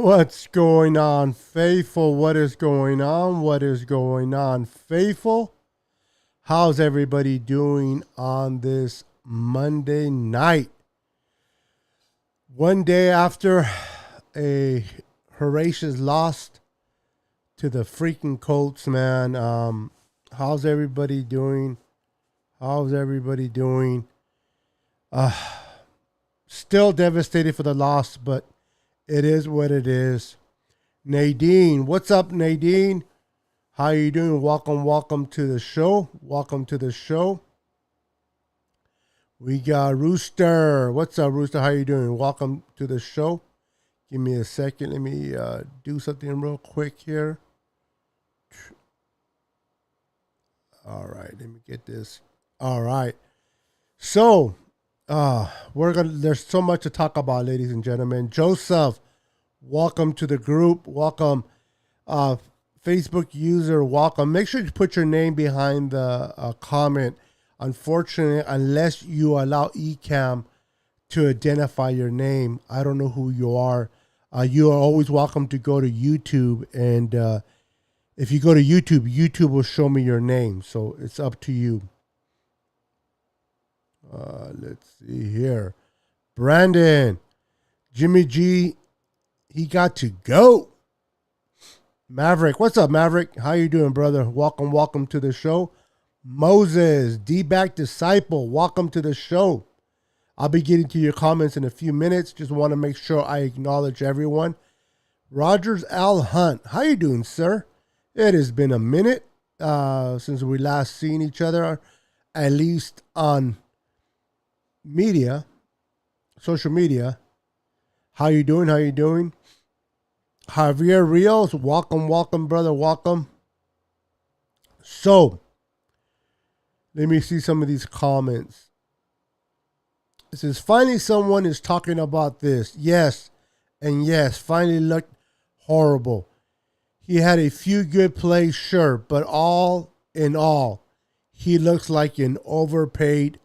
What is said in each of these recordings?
What's going on, faithful? What is going on? What is going on, faithful? How's everybody doing on this Monday night? One day after a Horatius lost to the freaking Colts, man. How's everybody doing? How's everybody doing? Uh, Still devastated for the loss, but it is what it is. Nadine, what's up, Nadine? How you doing? Welcome to the show. Welcome to the show. We got Rooster. What's up, Rooster? How you doing? Welcome to the show. Give me a second. Let me do something real quick here. All right, let me get this. All right. So, there's so much to talk about, ladies and gentlemen. Joseph, welcome to the group. Welcome, Facebook user. Welcome. Make sure you put your name behind the comment. Unfortunately, unless you allow Ecamm to identify your name, I don't know who you are. You are always welcome to go to YouTube, and if you go to YouTube, YouTube will show me your name. So it's up to you. Let's see here. Brandon, Jimmy G, he got to go. Maverick, what's up, Maverick? How you doing, brother? Welcome to the show. Moses, D-Back Disciple, welcome to the show. I'll be getting to your comments in a few minutes. Just want to make sure I acknowledge everyone. Rogers Al Hunt, how you doing, sir? It has been a minute since we last seen each other, at least on media, social media. How you doing? How you doing? Javier Rios, welcome, brother, welcome. So, let me see some of these comments. It says, finally someone is talking about this. Yes, and yes, finally looked horrible. He had a few good plays, sure, but all in all, he looks like an overpaid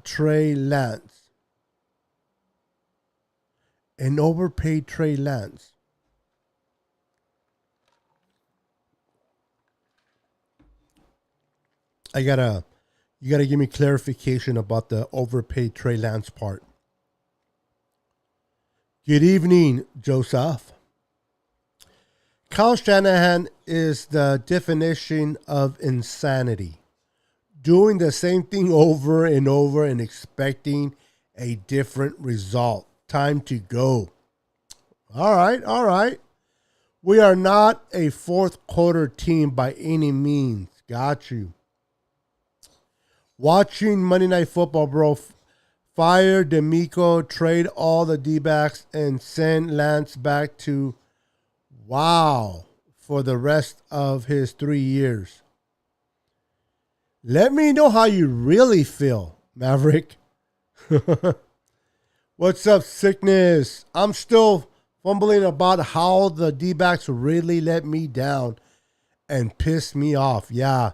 Trey Lance. An overpaid Trey Lance. You gotta give me clarification about the overpaid Trey Lance part. Good evening, Joseph. Kyle Shanahan is the definition of insanity. Doing the same thing over and over and expecting a different result. Time to go. All right. We are not a fourth quarter team by any means. Got you. Watching Monday Night Football, bro. Fire D'Amico, trade all the D-backs, and send Lance back to for the rest of his 3 years. Let me know how you really feel, Maverick. What's up, Sickness? I'm still fumbling about how the D-backs really let me down and pissed me off. Yeah,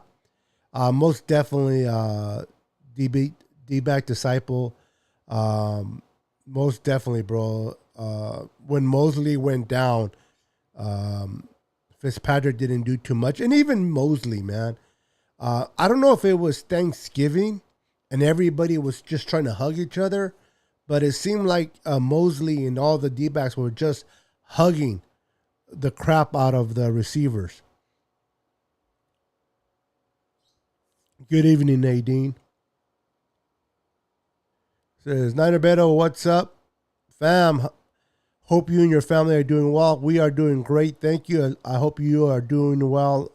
most definitely D-back Disciple. Most definitely, bro. When Mosley went down, Fitzpatrick didn't do too much. And even Mosley, man. I don't know if it was Thanksgiving and everybody was just trying to hug each other, but it seemed like Mosley and all the D-backs were just hugging the crap out of the receivers. Good evening, Nadine. Says, Niner Beto, what's up? Fam, hope you and your family are doing well. We are doing great. Thank you. I hope you are doing well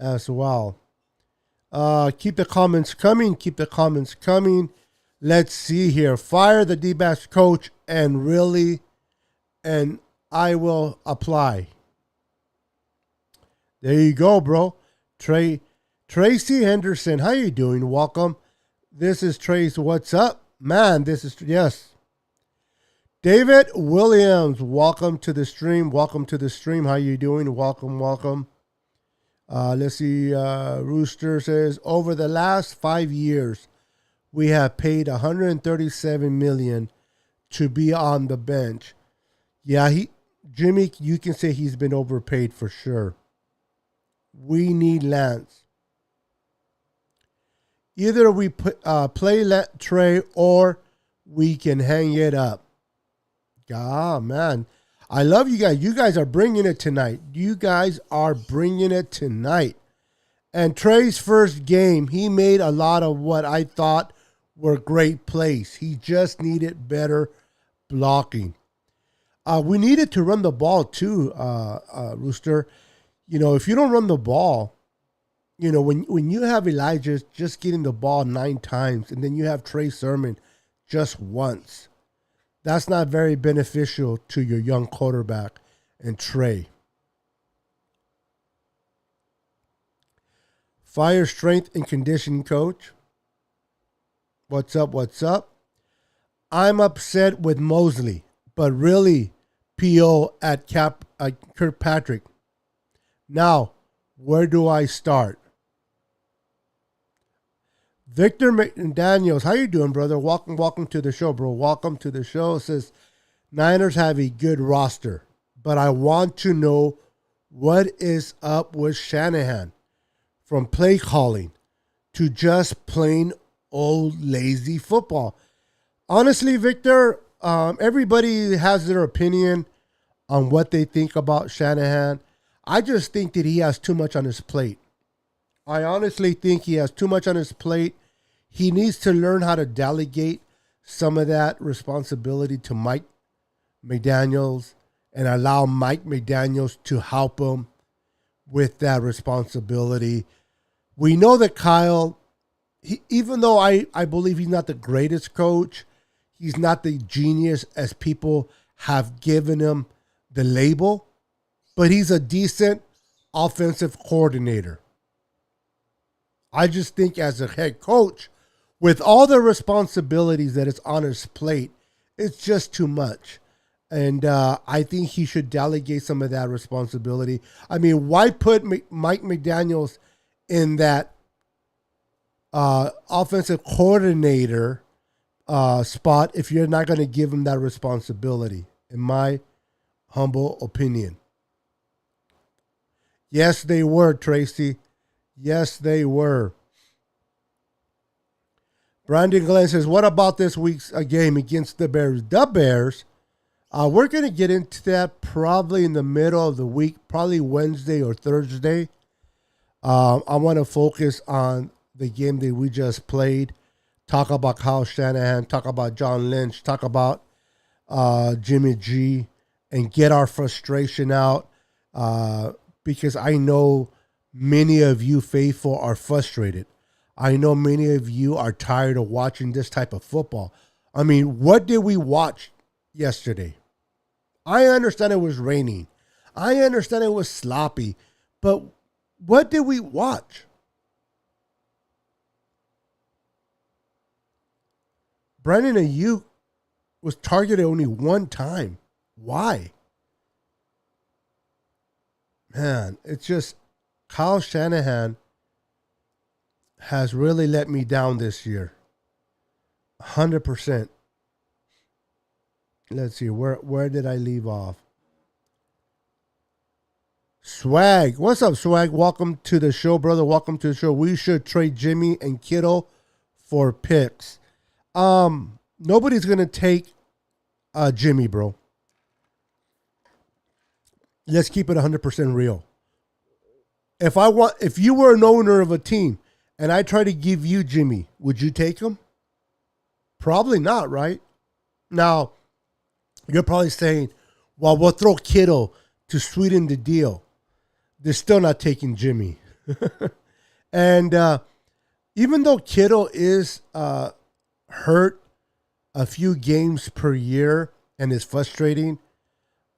as well. Keep the comments coming. Let's see here. Fire the D-backs coach and I will apply. There you go, bro. Tracy Henderson, how you doing? Welcome. This is Trace. What's up? Man, yes. David Williams, welcome to the stream. How you doing? Welcome. Let's see. Rooster says, over the last 5 years, we have paid $137 million to be on the bench. Yeah, Jimmy, you can say he's been overpaid for sure. We need Lance. Either we play Trey or we can hang it up. Ah, man. I love you guys. You guys are bringing it tonight. You guys are bringing it tonight. And Trey's first game, he made a lot of what I thought were great plays. He just needed better blocking. We needed to run the ball too, Rooster. You know, if you don't run the ball, you know, when you have Elijah just getting the ball 9 times and then you have Trey Sermon just once, that's not very beneficial to your young quarterback and Trey. Fire strength and conditioning coach. What's up? What's up? I'm upset with Mosley, but really PO at Kirkpatrick. Now, where do I start? Victor McDaniels, how you doing, brother? Welcome to the show, bro. Welcome to the show. It says, Niners have a good roster, but I want to know what is up with Shanahan. From play calling to just plain old lazy football. Honestly, Victor, everybody has their opinion on what they think about Shanahan. I just think that he has too much on his plate. I honestly think he has too much on his plate. He needs to learn how to delegate some of that responsibility to Mike McDaniels and allow Mike McDaniels to help him with that responsibility. We know that Kyle, even though I believe he's not the greatest coach, he's not the genius as people have given him the label, but he's a decent offensive coordinator. I just think as a head coach, with all the responsibilities that is on his plate, it's just too much. And I think he should delegate some of that responsibility. I mean, why put Mike McDaniels in that offensive coordinator spot if you're not going to give him that responsibility, in my humble opinion? Yes, they were, Tracy. Yes, they were. Brandon Glenn says, what about this week's game against the Bears? The Bears, we're going to get into that probably in the middle of the week, probably Wednesday or Thursday. I want to focus on the game that we just played, talk about Kyle Shanahan, talk about John Lynch, talk about Jimmy G, and get our frustration out because I know many of you faithful are frustrated. I know many of you are tired of watching this type of football. I mean, what did we watch yesterday? I understand it was raining. I understand it was sloppy, but what did we watch? Brandon Ayuk was targeted only one time. Why? Man, it's just Kyle Shanahan has really let me down this year. 100%. Let's see, where did I leave off? Swag. What's up, Swag? Welcome to the show, brother. Welcome to the show. We should trade Jimmy and Kittle for picks. Nobody's going to take Jimmy, bro. Let's keep it 100% real. If you were an owner of a team and I try to give you Jimmy, would you take him? Probably not, right? Now, you're probably saying, well, we'll throw Kittle to sweeten the deal. They're still not taking Jimmy. And even though Kittle is hurt a few games per year and is frustrating,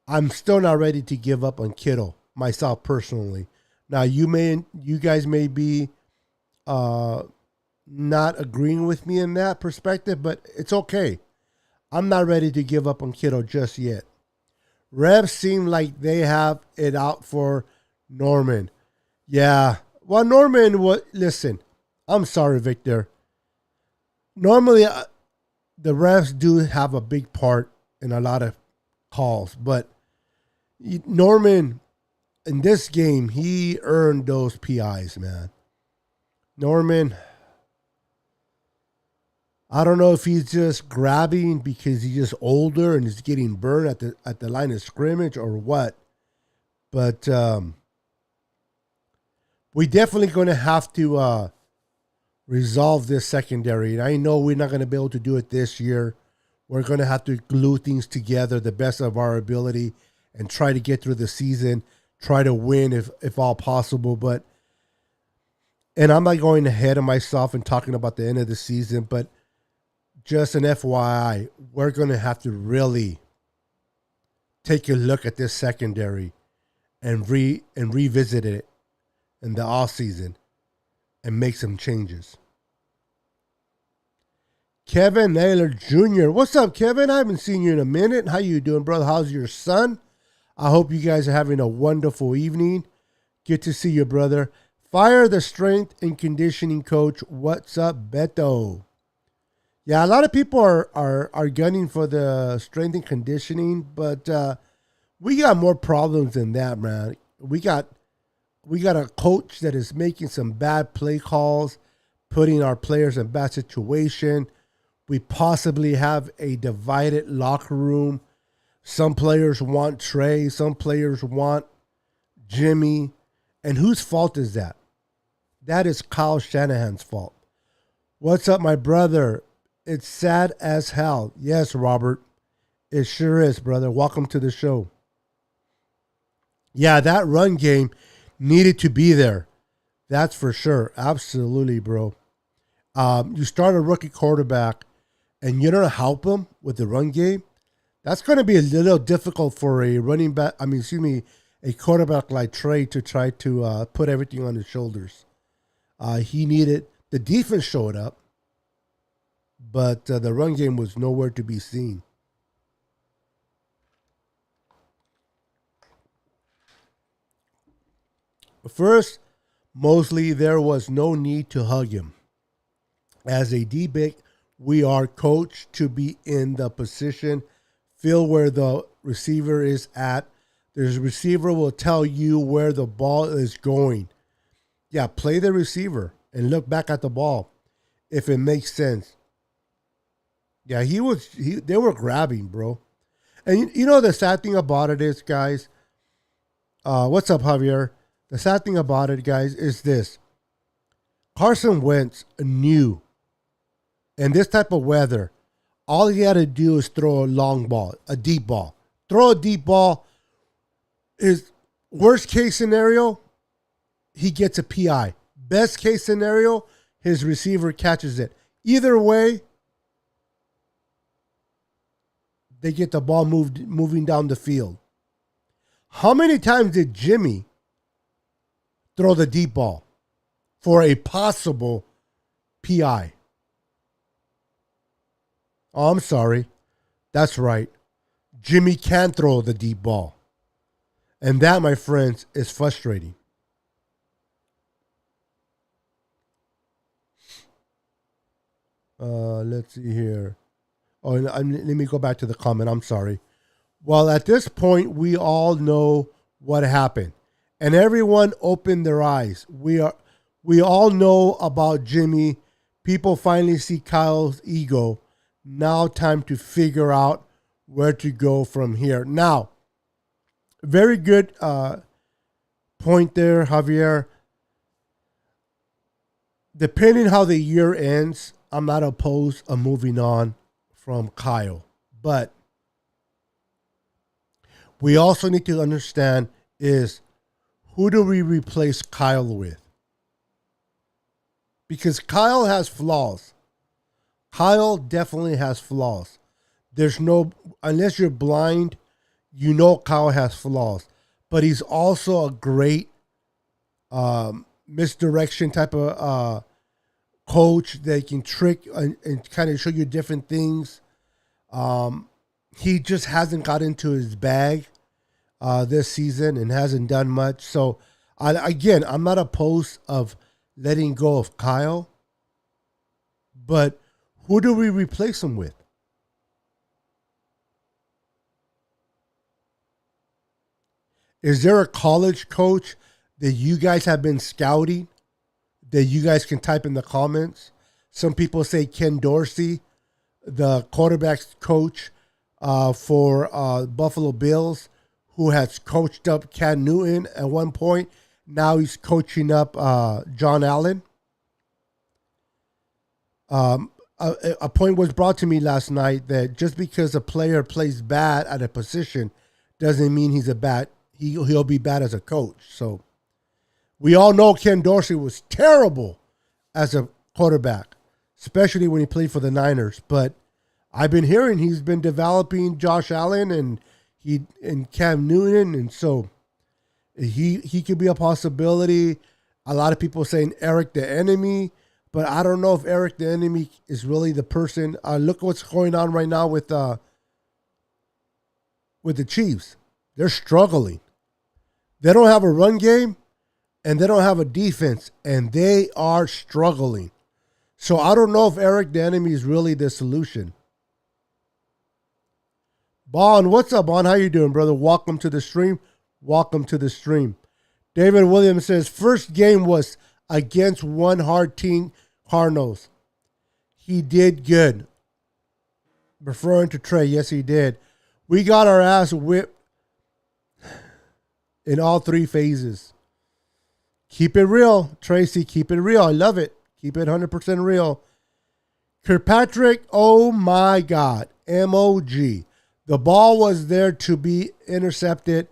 I'm still not ready to give up on Kittle, myself personally. Now, you guys may be not agreeing with me in that perspective, but it's okay. I'm not ready to give up on Kittle just yet. Revs seem like they have it out for Norman. Yeah. Well, Norman, listen, I'm sorry, Victor. Normally, the refs do have a big part in a lot of calls. But Norman, in this game, he earned those PIs, man. Norman, I don't know if he's just grabbing because he's just older and is getting burned at the line of scrimmage or what. But we definitely going to have to resolve this secondary. And I know we're not going to be able to do it this year. We're going to have to glue things together the best of our ability and try to get through the season, try to win if all possible. And I'm not going ahead of myself and talking about the end of the season, but just an FYI, we're going to have to really take a look at this secondary and revisit it in the off season and make some changes. Kevin Naylor Jr. What's up, Kevin? I haven't seen you in a minute. How you doing, brother? How's your son? I hope you guys are having a wonderful evening. Good to see you, brother. Fire the strength and conditioning coach. What's up, Beto? Yeah, a lot of people are gunning for the strength and conditioning, but we got more problems than that, man. We got a coach that is making some bad play calls, putting our players in bad situation. We possibly have a divided locker room. Some players want Trey, some players want Jimmy. And whose fault is that? That is Kyle Shanahan's fault. What's up, my brother? It's sad as hell. Yes, Robert. It sure is, brother. Welcome to the show. Yeah, that run game needed to be there. That's for sure. Absolutely, bro. You start a rookie quarterback and you don't help him with the run game. That's going to be a little difficult for a a quarterback like Trey to try to put everything on his shoulders. He needed, the defense showed up, but the run game was nowhere to be seen. First, mostly there was no need to hug him. As a D-back, we are coached to be in the position, feel where the receiver is at. The receiver will tell you where the ball is going. Yeah, play the receiver and look back at the ball if it makes sense. Yeah, they were grabbing, bro. And you know the sad thing about it is, guys, what's up, Javier? The sad thing about it, guys, is this. Carson Wentz knew in this type of weather, all he had to do is throw a long ball, a deep ball. Throw a deep ball. Is worst case scenario, he gets a PI. Best case scenario, his receiver catches it. Either way, they get the ball moving down the field. How many times did Jimmy throw the deep ball for a possible PI? Oh, I'm sorry. That's right. Jimmy can throw the deep ball. And that, my friends, is frustrating. Let's see here. Oh, let me go back to the comment. I'm sorry. Well, at this point, we all know what happened. And everyone opened their eyes. We all know about Jimmy. People finally see Kyle's ego. Now time to figure out where to go from here. Now, very good point there, Javier. Depending how the year ends, I'm not opposed of moving on from Kyle. But we also need to understand is who do we replace Kyle with? Because Kyle has flaws. Kyle definitely has flaws. Unless you're blind, you know Kyle has flaws. But he's also a great misdirection type of coach that can trick and kind of show you different things. He just hasn't got into his bag this season and hasn't done much. So, I'm not opposed of letting go of Kyle. But who do we replace him with? Is there a college coach that you guys have been scouting that you guys can type in the comments? Some people say Ken Dorsey, the quarterback's coach for Buffalo Bills, who has coached up Cam Newton at one point. Now he's coaching up John Allen. A point was brought to me last night that just because a player plays bad at a position doesn't mean he'll be bad as a coach. So we all know Ken Dorsey was terrible as a quarterback, especially when he played for the Niners. But I've been hearing he's been developing Josh Allen and Cam Newton, and so he could be a possibility. A lot of people saying Eric the Enemy, but I don't know if Eric the Enemy is really the person. Look what's going on right now with the Chiefs. They're struggling. They don't have a run game, and they don't have a defense, and they are struggling. So I don't know if Eric the Enemy is really the solution. Bon, what's up, Bon? How you doing, brother? Welcome to the stream. Welcome to the stream. David Williams says, first game was against one hard team, Cardinals. He did good. Referring to Trey, yes, he did. We got our ass whipped in all three phases. Keep it real, Tracy. Keep it real. I love it. Keep it 100% real. Kirkpatrick, oh my God. MOG. The ball was there to be intercepted.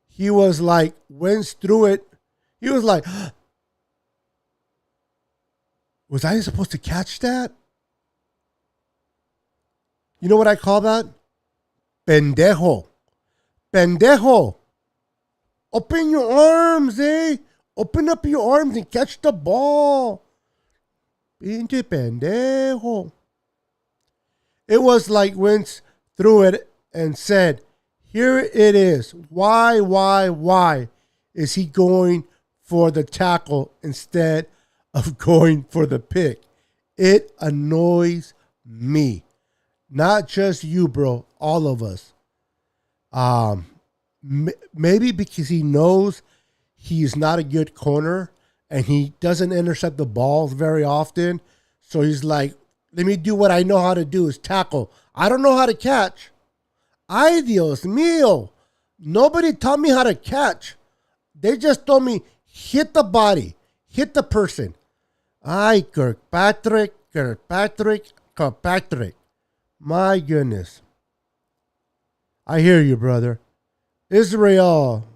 He was like, went through it. He was like, was I supposed to catch that? You know what I call that? Pendejo. Pendejo. Open your arms, eh? Open up your arms and catch the ball. Pinche pendejo. It was like Wentz threw it and said, here it is. Why is he going for the tackle instead of going for the pick? It annoys me. Not just you, bro. All of us. Maybe because he knows he's not a good corner and he doesn't intercept the balls very often. So he's like, let me do what I know how to do, is tackle. I don't know how to catch. Ay, Dios mío. Nobody taught me how to catch. They just told me, hit the body, hit the person. Ay, Kirkpatrick. My goodness. I hear you, brother. Israel,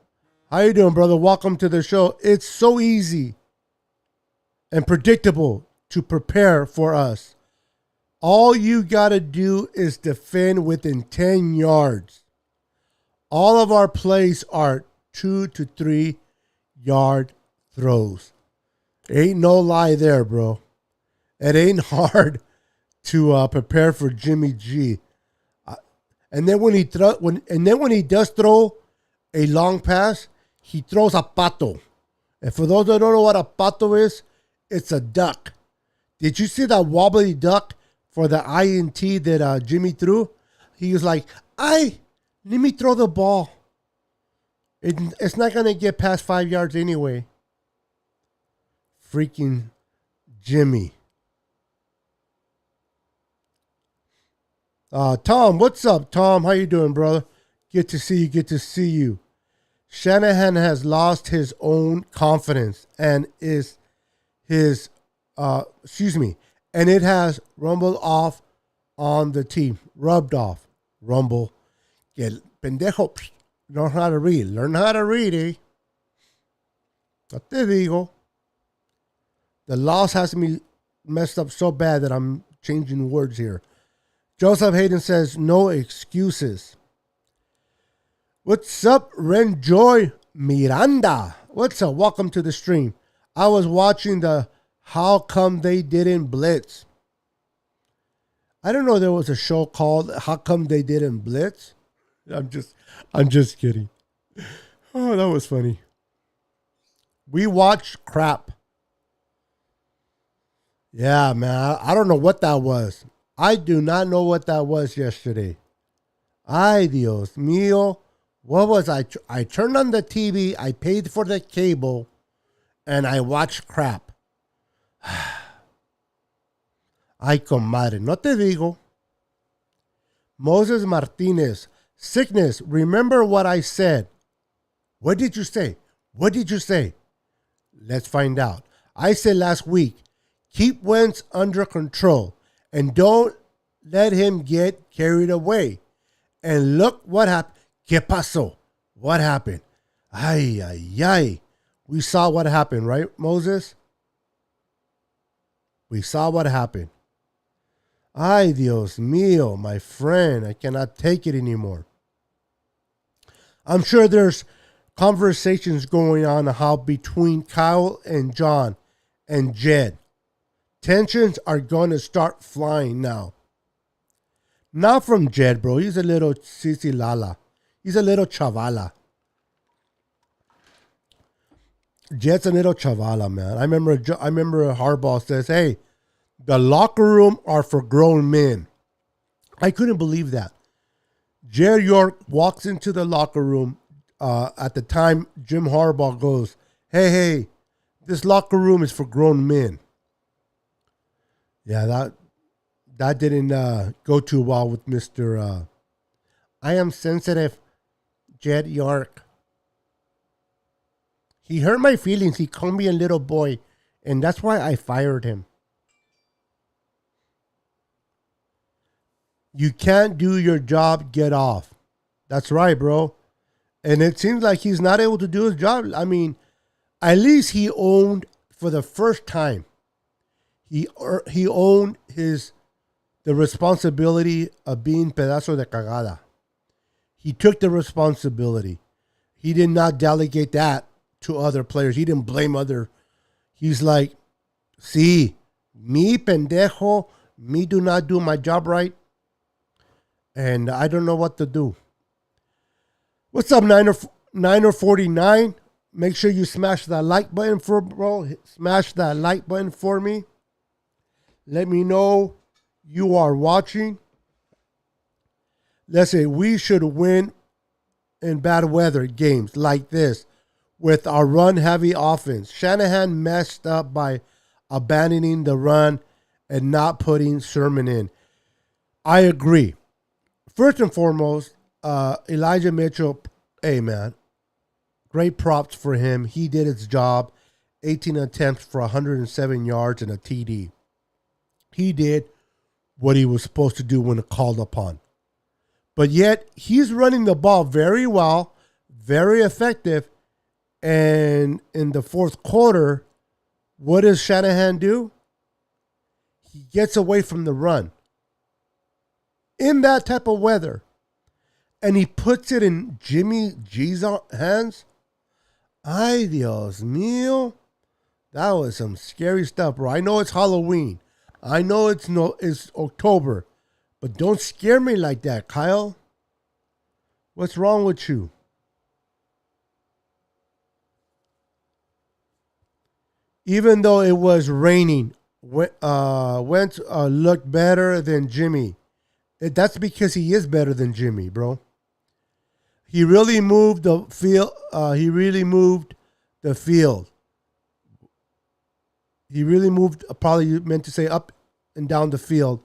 how you doing, brother? Welcome to the show. It's so easy and predictable to prepare for us. All you got to do is defend within 10 yards. All of our plays are 2 to 3 yard throws. Ain't no lie there, bro. It ain't hard to prepare for Jimmy G. And then when he does throw a long pass, he throws a pato. And for those that don't know what a pato is, it's a duck. Did you see that wobbly duck for the INT that Jimmy threw? He was like, let me throw the ball. It's not going to get past 5 yards anyway. Freaking Jimmy. Tom, what's up, Tom? How you doing, brother? Good to see you. Shanahan has lost his own confidence and and it has rubbed off on the team. Rumble. Que pendejo. Learn how to read, eh? No te digo. The loss has me messed up so bad that I'm changing words here. Joseph Hayden says, no excuses. What's up, Renjoy Miranda? What's up? Welcome to the stream. I was watching the How Come They Didn't Blitz. I don't know there was a show called How Come They Didn't Blitz. I'm just kidding. Oh, that was funny. We watched crap. Yeah, man. I don't know what that was. I do not know what that was yesterday. Ay, Dios mío. What was I turned on the TV, I paid for the cable, and I watched crap. Ay, comadre, no te digo. Moses Martinez, sickness, remember what I said. What did you say? What did you say? Let's find out. I said last week, keep Wentz under control and don't let him get carried away. And look what happened. ¿Qué pasó? What happened? Ay, ay, ay. We saw what happened, right, Moses? We saw what happened. Ay, Dios mío, my friend. I cannot take it anymore. I'm sure there's conversations going on how between Kyle and John and Jed. Tensions are going to start flying now. Not from Jed, bro. He's a little sissy lala. He's a little chavala. Jed's a little chavala, man. I remember Harbaugh says, hey, the locker room are for grown men. I couldn't believe that. Jed York walks into the locker room. At the time, Jim Harbaugh goes, hey, this locker room is for grown men. Yeah, that didn't go too well with Mr. I am sensitive, Jed York. He hurt my feelings. He called me a little boy, and that's why I fired him. You can't do your job, get off. That's right, bro. And it seems like he's not able to do his job. I mean, at least he owned for the first time. He owned the responsibility of being pedazo de cagada. He took the responsibility. He did not delegate that to other players. He didn't blame other. He's like, sí, me pendejo, me do not do my job right, and I don't know what to do. What's up, Niner 49? Make sure you smash that like button Smash that like button for me. Let me know you are watching. Let's say we should win in bad weather games like this with our run-heavy offense. Shanahan messed up by abandoning the run and not putting Sherman in. I agree. First and foremost, Elijah Mitchell, hey, man, great props for him. He did his job. 18 attempts for 107 yards and a TD. He did what he was supposed to do when called upon. But yet, he's running the ball very well, very effective. And in the fourth quarter, what does Shanahan do? He gets away from the run. In that type of weather. And he puts it in Jimmy G's hands. Ay, Dios mío. That was some scary stuff, bro. I know it's Halloween. I know it's October. But don't scare me like that, Kyle. What's wrong with you? Even though it was raining, Wentz looked better than Jimmy. That's because he is better than Jimmy, bro. He really moved the field. He really moved, probably meant to say up and down the field.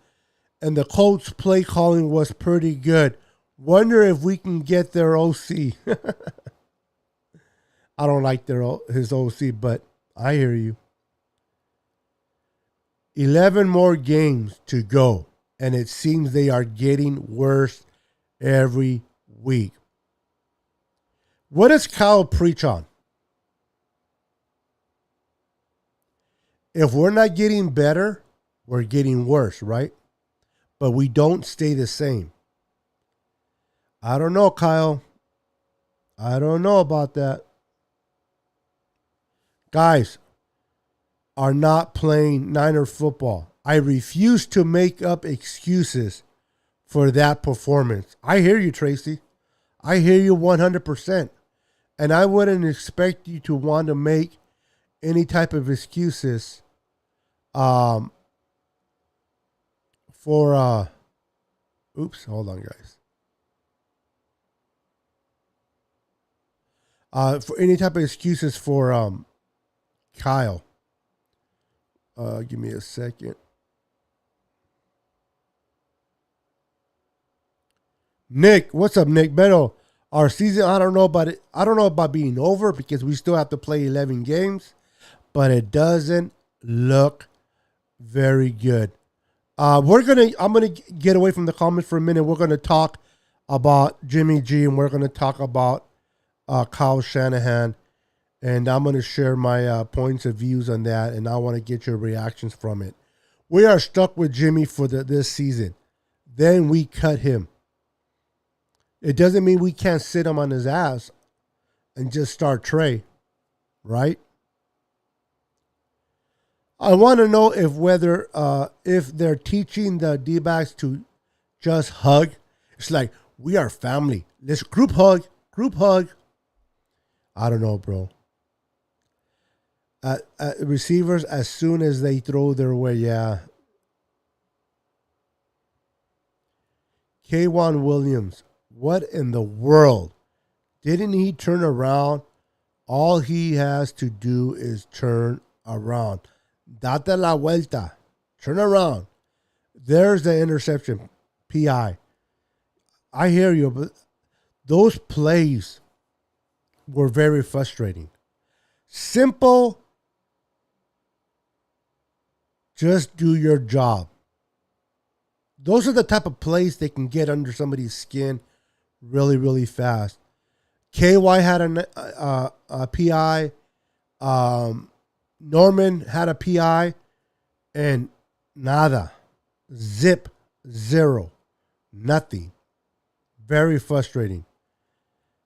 And the Colts' play calling was pretty good. Wonder if we can get their OC. I don't like his OC, but I hear you. 11 more games to go, and it seems they are getting worse every week. What does Kyle preach on? If we're not getting better, we're getting worse, right? But we don't stay the same. I don't know, Kyle. I don't know about that. Guys are not playing Niner football. I refuse to make up excuses for that performance. I hear you, Tracy. I hear you 100%. And I wouldn't expect you to want to make any type of excuses for oops, hold on, guys. For any type of excuses for Kyle. Give me a second. Nick, what's up, Nick? Beto, our season, I don't know about it. I don't know about being over because we still have to play 11 games, but it doesn't look very good. I'm gonna get away from the comments for a minute. We're gonna talk about Jimmy G and we're gonna talk about Kyle Shanahan, and I'm gonna share my points of views on that, and I want to get your reactions from it. We are stuck with Jimmy for this season. Then we cut him. It doesn't mean we can't sit him on his ass and just start Trey, right? I want to know if they're teaching the D-backs to just hug. It's like, we are family. Let's group hug. I don't know, bro. Receivers, as soon as they throw their way, yeah. K'Wan Williams, what in the world? Didn't he turn around? All he has to do is turn around. Date la vuelta. Turn around. There's the interception. PI. I hear you, but those plays were very frustrating. Simple. Just do your job. Those are the type of plays that can get under somebody's skin really, really fast. KY had a PI. Norman had a PI. And nada. Zip. Zero. Nothing. Very frustrating.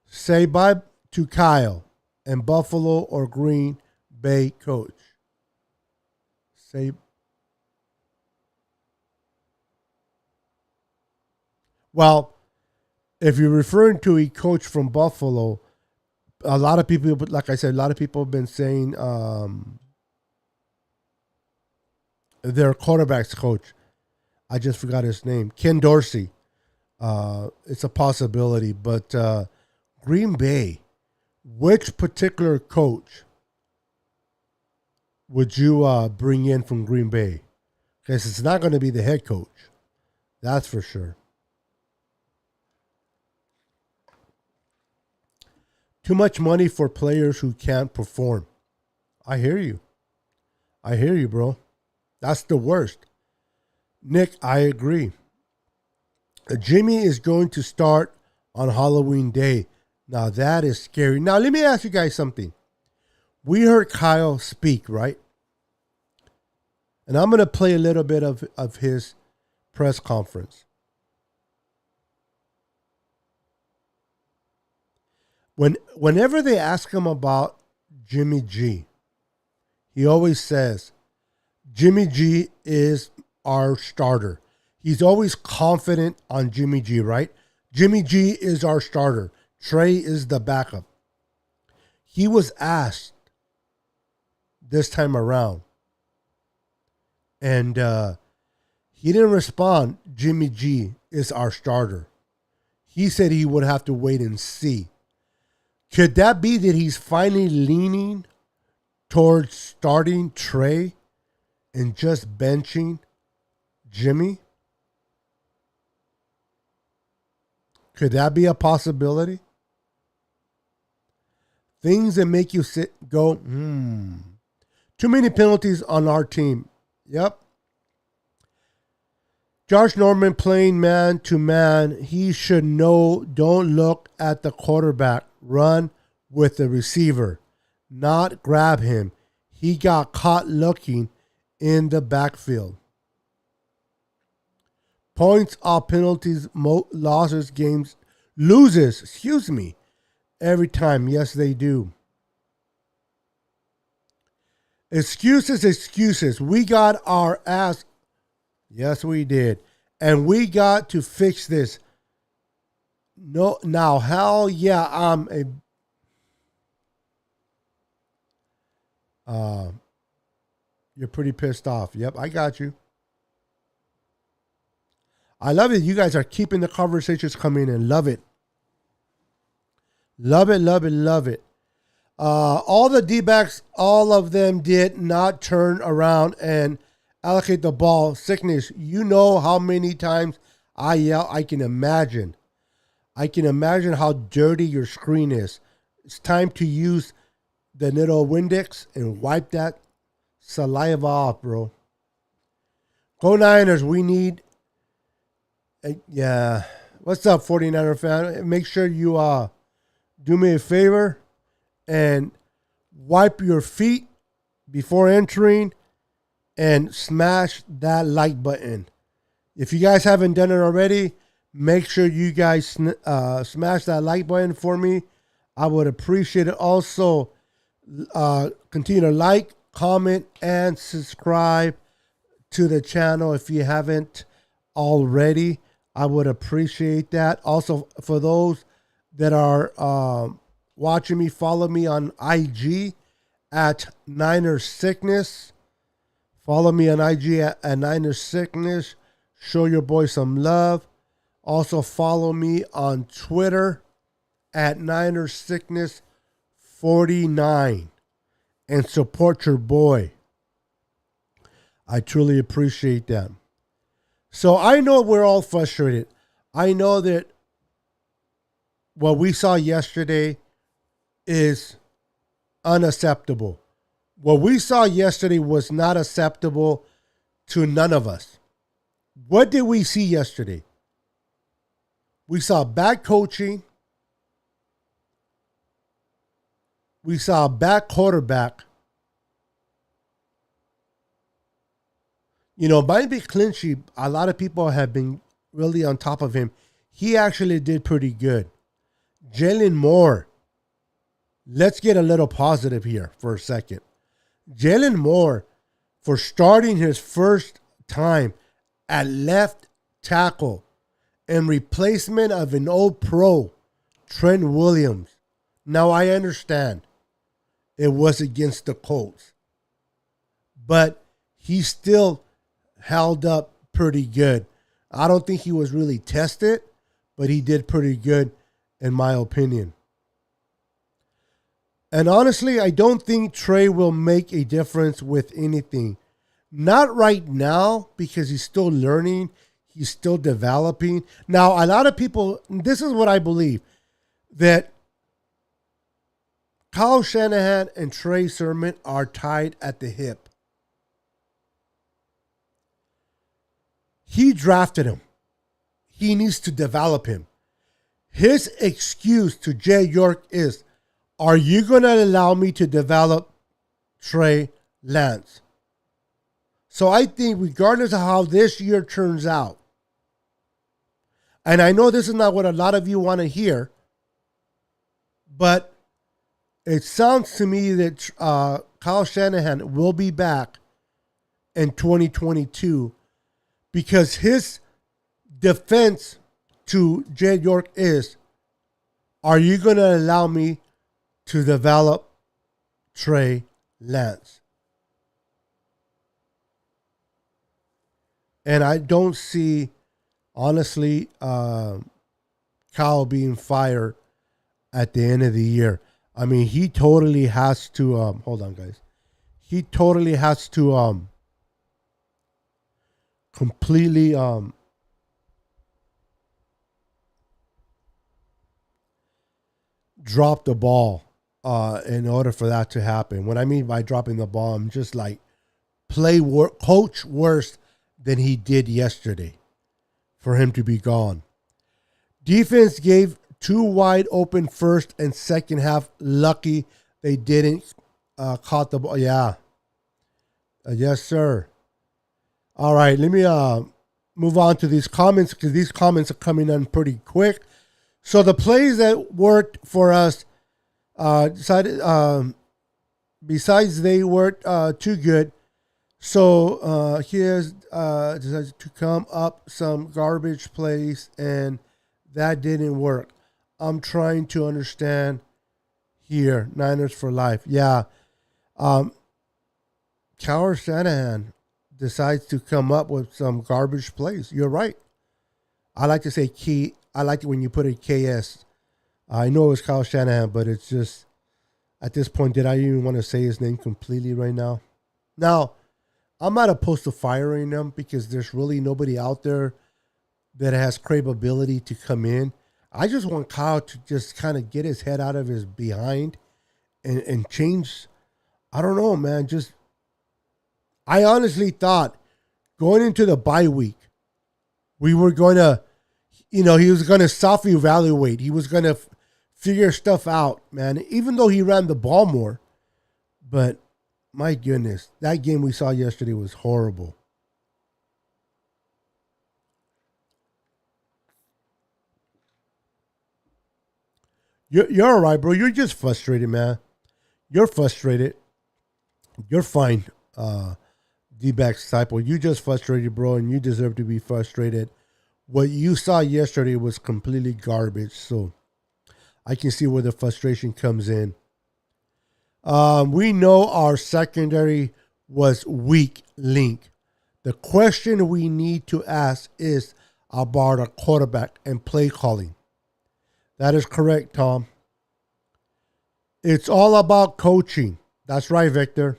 Say bye to Kyle and Buffalo or Green Bay coach. Say. Well, if you're referring to a coach from Buffalo, a lot of people, like I said, a lot of people have been saying their quarterback's coach. I just forgot his name. Ken Dorsey. It's a possibility. But Green Bay, which particular coach would you bring in from Green Bay? Because it's not going to be the head coach. That's for sure. Too much money for players who can't perform. I hear you. I hear you, bro. That's the worst. Nick, I agree. Jimmy is going to start on Halloween Day. Now, that is scary. Now, let me ask you guys something. We heard Kyle speak, right? And I'm going to play a little bit of his press conference. Whenever they ask him about Jimmy G, he always says, Jimmy G is our starter. He's always confident on Jimmy G, right? Jimmy G is our starter. Trey is the backup. He was asked this time around, and he didn't respond, Jimmy G is our starter. He said he would have to wait and see. Could that be that he's finally leaning towards starting Trey and just benching Jimmy? Could that be a possibility? Things that make you go, Too many penalties on our team. Yep. Josh Norman playing man to man. He should know, don't look at the quarterback. Run with the receiver, not grab him. He got caught looking in the backfield. Points off penalties, loses games, every time. Yes, they do. Excuses. We got our ass. Yes, we did. And we got to fix this. No, now, hell yeah, I'm you're pretty pissed off. Yep, I got you. I love it. You guys are keeping the conversations coming in. Love it. Love it. All the D-backs, all of them did not turn around and allocate the ball. Sickness, you know how many times I yell. I can imagine. I can imagine how dirty your screen is. It's time to use the little Windex and wipe that saliva off, bro. Go Niners. We need... yeah. What's up, 49er fan? Make sure you do me a favor and wipe your feet before entering and smash that like button. If you guys haven't done it already, make sure you guys smash that like button for me. I would appreciate it. Also, continue to like, comment, and subscribe to the channel if you haven't already. I would appreciate that. Also, for those that are watching me, follow me on IG at Niners Sickness. Follow me on IG at Niners Sickness. Show your boy some love. Also, follow me on Twitter at Niners Sickness 49 and support your boy. I truly appreciate that. So I know we're all frustrated. I know that what we saw yesterday is unacceptable. What we saw yesterday was not acceptable to none of us. What did we see yesterday? We saw bad coaching. We saw a bad quarterback. You know, Mike McClinchy, a lot of people have been really on top of him. He actually did pretty good. Jalen Moore. Let's get a little positive here for a second. Jalen Moore, for starting his first time at left tackle in replacement of an old pro, Trent Williams. Now, I understand it was against the Colts, but he still held up pretty good. I don't think he was really tested, but he did pretty good in my opinion. And honestly, I don't think Trey will make a difference with anything. Not right now, because he's still learning. He's still developing. Now, a lot of people, this is what I believe, that Kyle Shanahan and Trey Sermon are tied at the hip. He drafted him. He needs to develop him. His excuse to Jay York is, are you going to allow me to develop Trey Lance? So I think regardless of how this year turns out, and I know this is not what a lot of you want to hear, but it sounds to me that Kyle Shanahan will be back in 2022 because his defense to Jay York is, are you going to allow me to develop Trey Lance? And I don't see, honestly, Kyle being fired at the end of the year. I mean, he totally has to, hold on, guys. He totally has to completely drop the ball in order for that to happen. What I mean by dropping the ball, I'm just like coach worse than he did yesterday for him to be gone. Defense gave 2 wide open first and second half. Lucky they didn't caught the ball. Yeah. Yes, sir. All right, let me move on to these comments because these comments are coming in pretty quick. So the plays that worked for us, besides they weren't too good. So here's decided to come up some garbage plays, and that didn't work. I'm trying to understand here. Niners for life. Yeah. Kyle Shanahan decides to come up with some garbage plays. You're right. I like to say key. I like it when you put a KS. I know it was Kyle Shanahan, but it's just, At this point, did I even want to say his name completely right now? Now, I'm not opposed to firing him because there's really nobody out there that has capability to come in. I just want Kyle to just kind of get his head out of his behind and change. I don't know, man. I honestly thought going into the bye week, we were going to, he was going to self-evaluate. He was going to figure stuff out, man, even though he ran the ball more. But my goodness, that game we saw yesterday was horrible. You're all right, bro. You're just frustrated, man. You're frustrated. You're fine, D-back disciple. You just frustrated, bro, and you deserve to be frustrated. What you saw yesterday was completely garbage, so I can see where the frustration comes in. We know our secondary was weak link. The question we need to ask is about our quarterback and play calling. That is correct, Tom. It's all about coaching. That's right, Victor.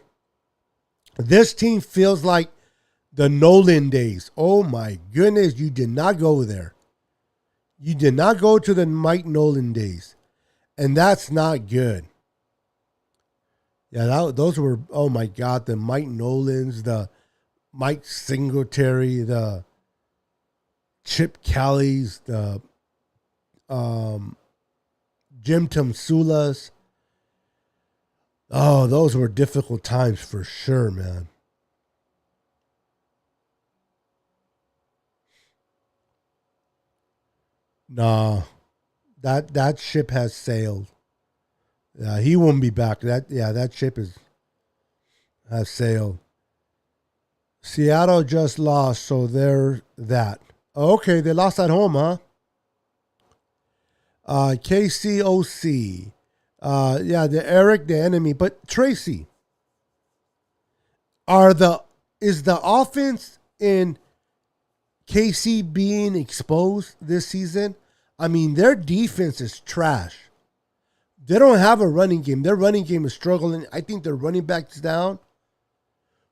This team feels like the Nolan days. Oh my goodness, you did not go there. You did not go to the Mike Nolan days. And that's not good. Yeah, those were, oh my God, the Mike Nolans, the Mike Singletary, the Chip Kellys, the Jim Tomsulas. Oh, those were difficult times for sure, man. Nah, that ship has sailed. Yeah, he won't be back. That ship has sailed. Seattle just lost, so they're that. Okay, they lost at home, huh? KCOC. The Eric, the enemy. But Tracy, is the offense in KC being exposed this season? I mean, their defense is trash. They don't have a running game. Their running game is struggling. I think their running back's down.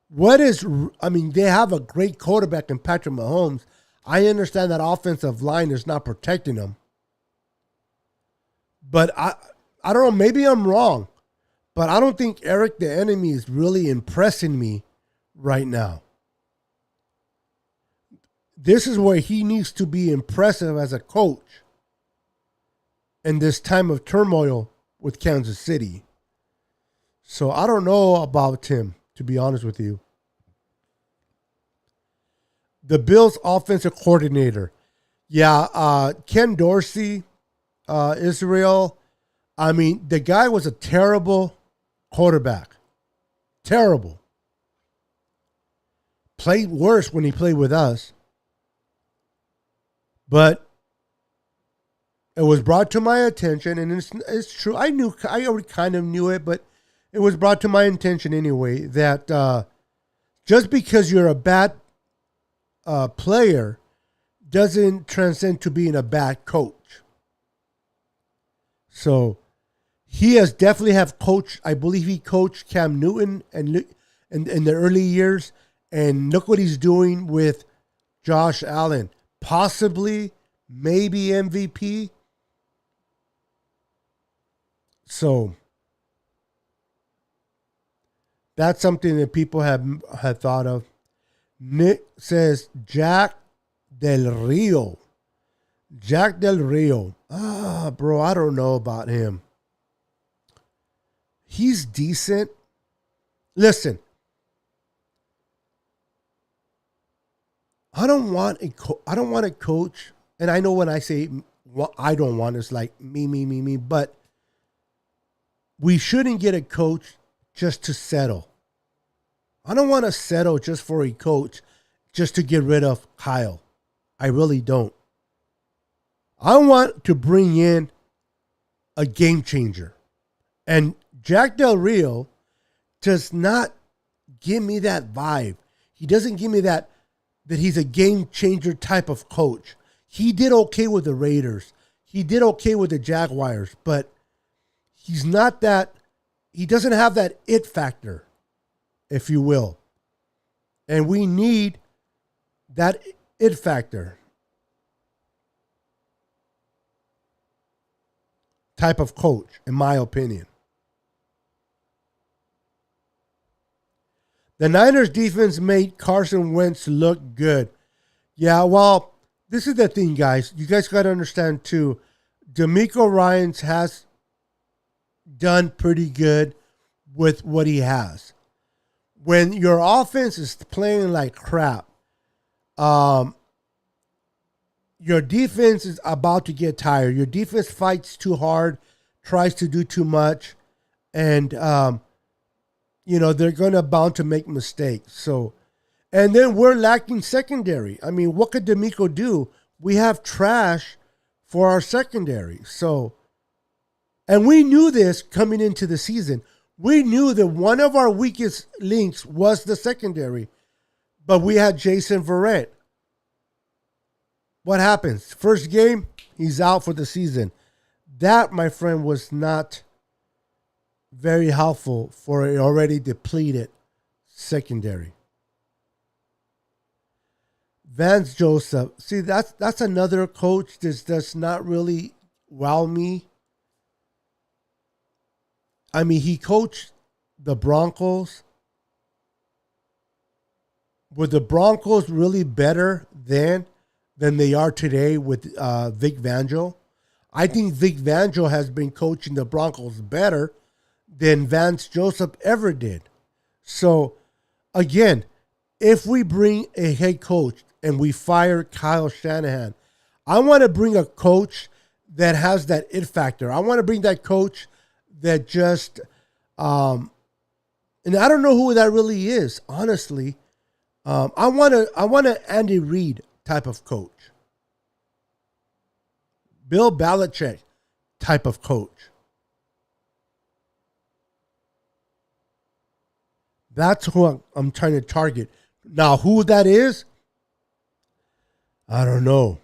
They have a great quarterback in Patrick Mahomes. I understand that offensive line is not protecting them. But I don't know, maybe I'm wrong. But I don't think Eric the enemy is really impressing me right now. This is where he needs to be impressive as a coach in this time of turmoil with Kansas City. So I don't know about him, to be honest with you. The Bills offensive coordinator. Yeah, Ken Dorsey, Israel. I mean, the guy was a terrible quarterback. Terrible. Played worse when he played with us. But it was brought to my attention, and it's true. I already kind of knew it, but it was brought to my attention anyway that just because you're a bad player doesn't transcend to being a bad coach. So he has definitely have coached. I believe he coached Cam Newton and in the early years, and look what he's doing with Josh Allen. Possibly, maybe MVP. So that's something that people have thought of. Nick says Jack Del Rio. Jack Del Rio. Bro, I don't know about him. He's decent. Listen, I don't want a coach, and I know when I say what I don't want, it's like me, but we shouldn't get a coach just to settle. I don't want to settle just for a coach just to get rid of Kyle. I really don't. I want to bring in a game changer. And Jack Del Rio does not give me that vibe. He doesn't give me that he's a game changer type of coach. He did okay with the Raiders. He did okay with the Jaguars, but he's not that he doesn't have that it factor, if you will. And we need that it factor type of coach, in my opinion. The Niners defense made Carson Wentz look good. Yeah, well, this is the thing, guys. You guys got to understand, too. DeMeco Ryans has done pretty good with what he has. When your offense is playing like crap, your defense is about to get tired. Your defense fights too hard, tries to do too much, and they're gonna bound to make mistakes. So, and then we're lacking secondary. I mean, what could D'Amico do? We have trash for our secondary. So, and we knew this coming into the season. We knew that one of our weakest links was the secondary, but we had Jason Verrett. What happens? First game, he's out for the season. That, my friend, was not very helpful for an already depleted secondary. Vance Joseph. See, that's another coach that does not really wow me. I mean, he coached the Broncos. Were the Broncos really better than they are today with Vic Fangio? I think Vic Fangio has been coaching the Broncos better than Vance Joseph ever did. So, again, if we bring a head coach and we fire Kyle Shanahan, I want to bring a coach that has that it factor. I want to bring that coach that just, and I don't know who that really is, honestly. I want an Andy Reid type of coach. Bill Belichick type of coach. That's who I'm trying to target. Now, who that is, I don't know.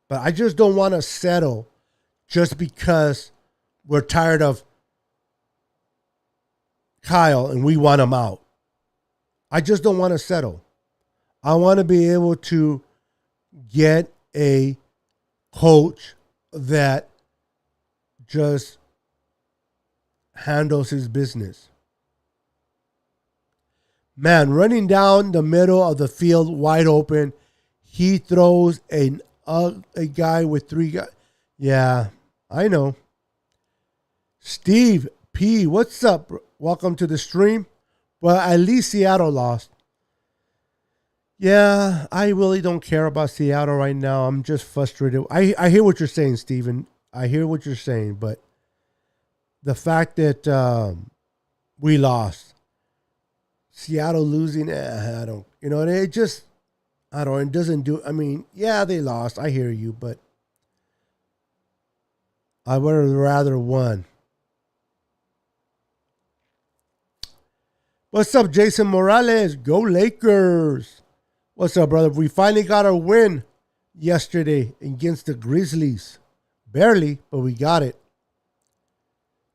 But I just don't want to settle just because we're tired of Kyle and we want him out. I just don't want to settle. I want to be able to get a coach that just handles his business. Man, running down the middle of the field wide open, he throws a guy with three guys. Yeah, I know. Steve P, what's up? Welcome to the stream. Well, at least Seattle lost. Yeah, I really don't care about Seattle right now. I'm just frustrated. I hear what you're saying, Steven. I hear what you're saying, but the fact that we lost, Seattle losing, I don't, it just, I don't, it doesn't do, I mean, yeah, they lost. I hear you, but I would have rather won. What's up, Jason Morales? Go Lakers. What's up, brother? We finally got our win yesterday against the Grizzlies. Barely, but we got it.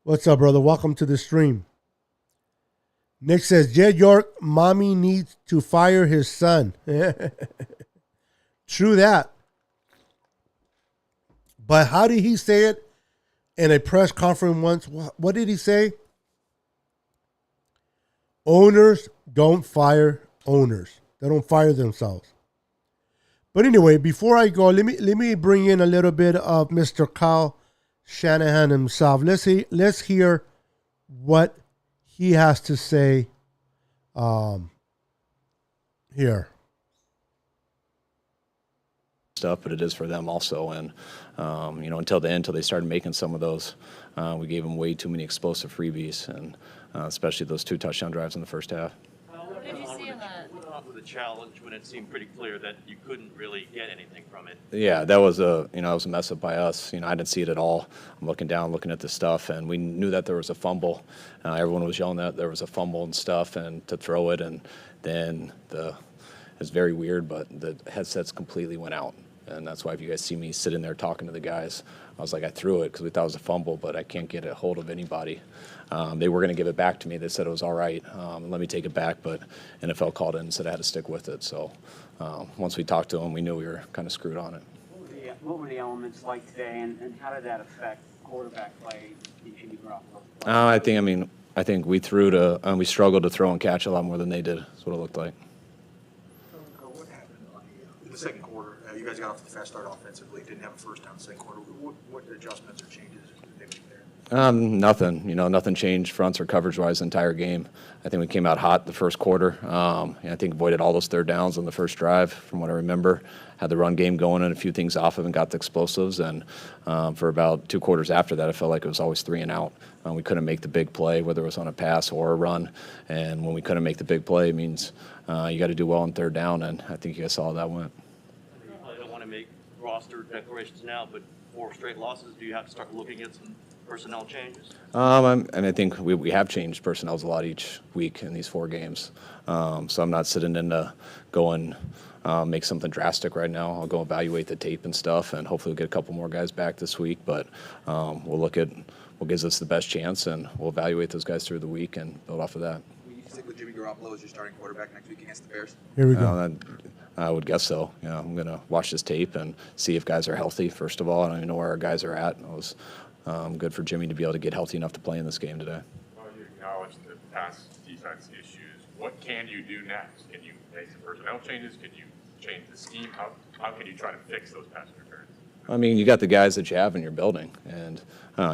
What's up, brother? Welcome to the stream. Nick says, Jed York, mommy needs to fire his son. True that. But how did he say it in a press conference once? What did he say? Owners don't fire owners. They don't fire themselves. But anyway, before I go, let me bring in a little bit of Mr. Kyle Shanahan himself. Let's hear what he has to say here. Stuff, but it is for them also. And, until the end, until they started making some of those, we gave them way too many explosive freebies, and especially those 2 touchdown drives in the first half. What did you see in that? Of the challenge when it seemed pretty clear that you couldn't really get anything from it. Yeah, that was a mess up by us. I didn't see it at all. I'm looking down, looking at the stuff, and we knew that there was a fumble. Everyone was yelling that there was a fumble and stuff, and to throw it, and then it's very weird, but the headsets completely went out. And that's why if you guys see me sitting there talking to the guys, I was like, I threw it because we thought it was a fumble, but I can't get a hold of anybody. They were going to give it back to me. They said it was all right. And let me take it back, but NFL called in and said I had to stick with it. So once we talked to them, we knew we were kind of screwed on it. What were the elements like today, and how did that affect quarterback play in Jimmy Garoppolo? I think we threw to we struggled to throw and catch a lot more than they did. That's what it looked like. What happened in the second quarter? You guys got off to the fast start offensively. Didn't have a first down in the second quarter. What adjustments or changes did they make there? Nothing. Nothing changed fronts or coverage-wise the entire game. I think we came out hot the first quarter. I think avoided all those third downs on the first drive, from what I remember. Had the run game going and a few things off of and got the explosives. And for about 2 quarters after that, I felt like it was always 3 and out. We couldn't make the big play, whether it was on a pass or a run. And when we couldn't make the big play, it means you got to do well on third down. And I think you guys saw how that went. You probably don't want to make roster declarations now, but 4 straight losses, do you have to start looking at some personnel changes? And I think we have changed personnel a lot each week in these 4 games. So I'm not sitting in to go and make something drastic right now. I'll go evaluate the tape and stuff, and hopefully we'll get a couple more guys back this week. But we'll look at what gives us the best chance, and we'll evaluate those guys through the week and build off of that. Will you stick with Jimmy Garoppolo as your starting quarterback next week against the Bears? Here we go. I would guess so. I'm going to watch this tape and see if guys are healthy, first of all. I don't even know where our guys are at. It was good for Jimmy to be able to get healthy enough to play in this game today. Well, you acknowledge the pass defense issues. What can you do next? Can you make some personnel changes? Can you change the scheme? How can you try to fix those pass returns? You got the guys that you have in your building, and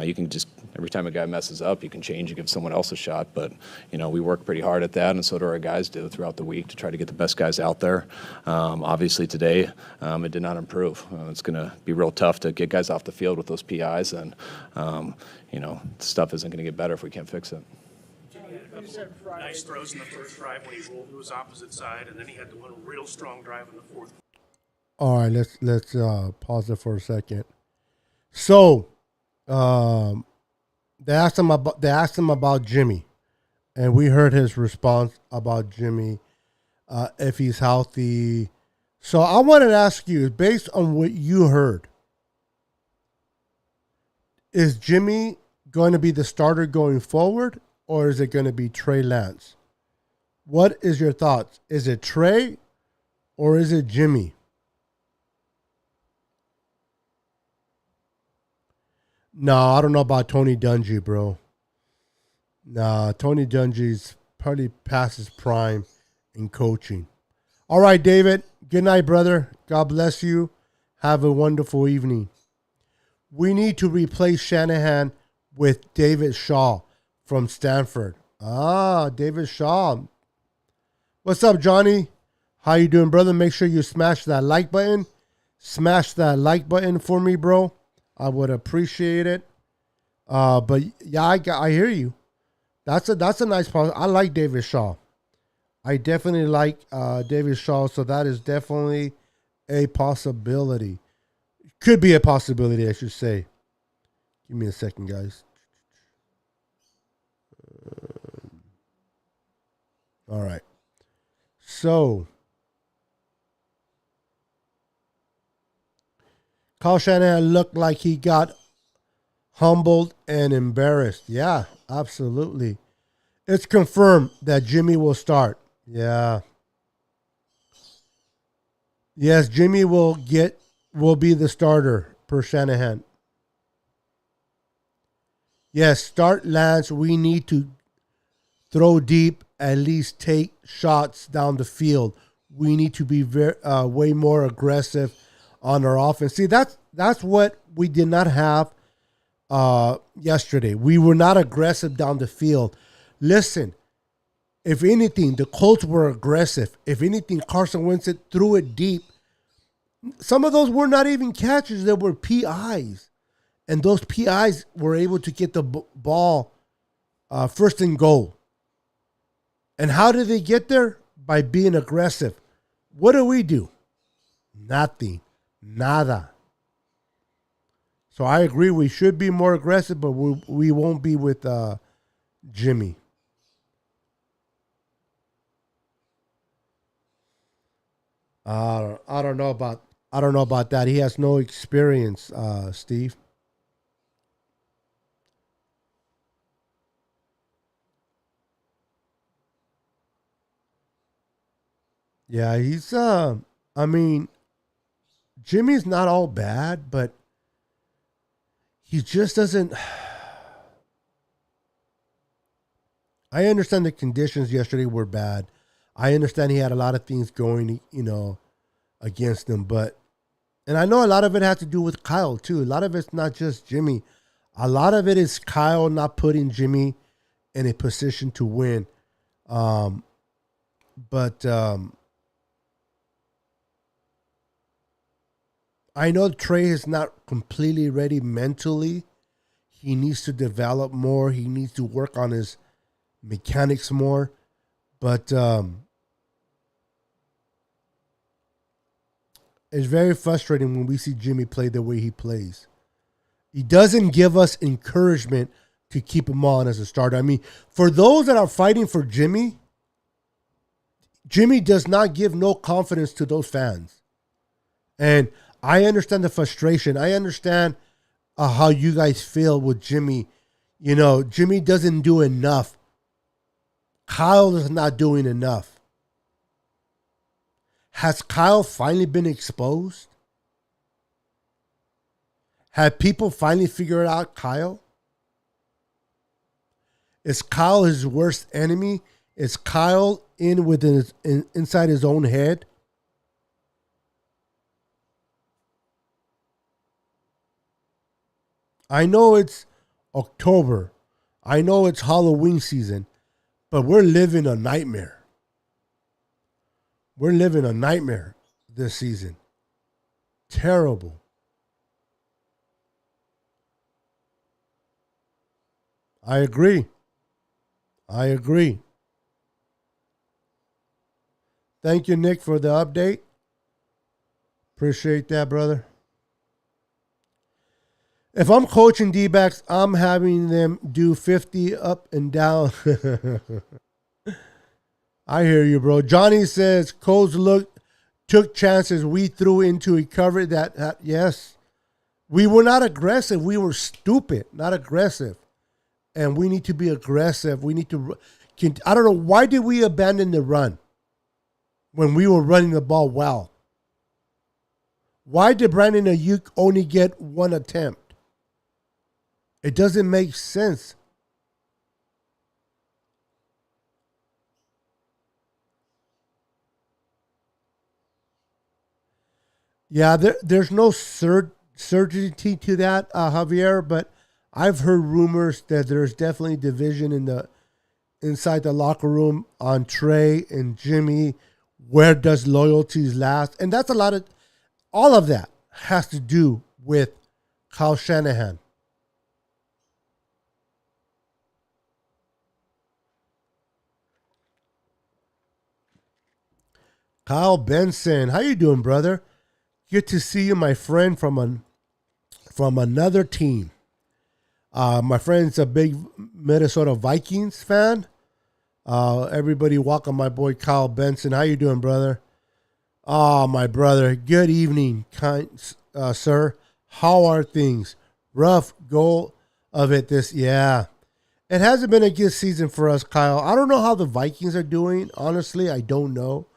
you can just, every time a guy messes up, you can change and give someone else a shot. But, we work pretty hard at that, and so do our guys do throughout the week to try to get the best guys out there. Obviously today, it did not improve. It's going to be real tough to get guys off the field with those PIs, and, stuff isn't going to get better if we can't fix it. Jimmy had a couple nice throws in the first drive when he rolled to his opposite side, and then he had the one real strong drive in the fourth. All right, let's pause it for a second. So, they asked him about Jimmy, and we heard his response about Jimmy, if he's healthy. So I wanted to ask you, based on what you heard, is Jimmy going to be the starter going forward, or is it going to be Trey Lance? What is your thoughts? Is it Trey, or is it Jimmy? No, I don't know about Tony Dungy, bro. Nah, Tony Dungy's probably past his prime in coaching. All right, David. Good night, brother. God bless you. Have a wonderful evening. We need to replace Shanahan with David Shaw from Stanford. David Shaw. What's up, Johnny? How you doing, brother? Make sure you smash that like button. Smash that like button for me, bro. I would appreciate it. But yeah, I hear you. That's a nice part. I like David Shaw. I definitely like David Shaw, so that is definitely a possibility. Could be a possibility, I should say. Give me a second, guys. All right. So, Kyle Shanahan looked like he got humbled and embarrassed. Yeah, absolutely. It's confirmed that Jimmy will start. Yeah. Yes, Jimmy will be the starter per Shanahan. Yes, start Lance. We need to throw deep, at least take shots down the field. We need to be way more aggressive on our offense. See, that's what we did not have yesterday. We were not aggressive down the field. Listen, if anything, the Colts were aggressive. If anything, Carson Wentz threw it deep. Some of those were not even catches. They were PIs. And those PIs were able to get the ball first and goal. And how did they get there? By being aggressive. What do? Nothing. Nada. So I agree we should be more aggressive, but we won't be with Jimmy. I don't know about I don't know about that. He has no experience, Steve. Yeah, he's I mean, Jimmy's not all bad, but he just doesn't I understand the conditions yesterday were bad. I understand he had a lot of things going, against him, but and I know a lot of it has to do with Kyle too. A lot of it's not just Jimmy. A lot of it is Kyle not putting Jimmy in a position to win. But I know Trey is not completely ready mentally. He needs to develop more. He needs to work on his mechanics more. But it's very frustrating when we see Jimmy play the way he plays. He doesn't give us encouragement to keep him on as a starter. I mean, for those that are fighting for Jimmy, Jimmy does not give no confidence to those fans. And I understand the frustration. I understand how you guys feel with Jimmy. Jimmy doesn't do enough. Kyle is not doing enough. Has Kyle finally been exposed? Have people finally figured out Kyle? Is Kyle his worst enemy? Is Kyle inside his own head? I know it's October. I know it's Halloween season, but we're living a nightmare. We're living a nightmare this season. Terrible. I agree. Thank you, Nick, for the update. Appreciate that, brother. If I'm coaching D-backs, I'm having them do 50 up and down. I hear you, bro. Johnny says, Coles took chances. We threw into a cover that yes. We were not aggressive. We were stupid, not aggressive. And we need to be aggressive. We need to, I don't know, why did we abandon the run when we were running the ball well? Why did Brandon Ayuk only get one attempt? It doesn't make sense. Yeah, there's no certainty to that, Javier, but I've heard rumors that there's definitely division inside the locker room on Trey and Jimmy. Where does loyalties last? And that's all of that has to do with Kyle Shanahan. Kyle Benson, how you doing, brother? Good to see you, my friend, from another team. My friend's a big Minnesota Vikings fan. Everybody welcome my boy Kyle Benson. How you doing, brother? Oh, my brother. Good evening, sir. How are things? Rough goal of it yeah. It hasn't been a good season for us, Kyle. I don't know how the Vikings are doing. Honestly, I don't know.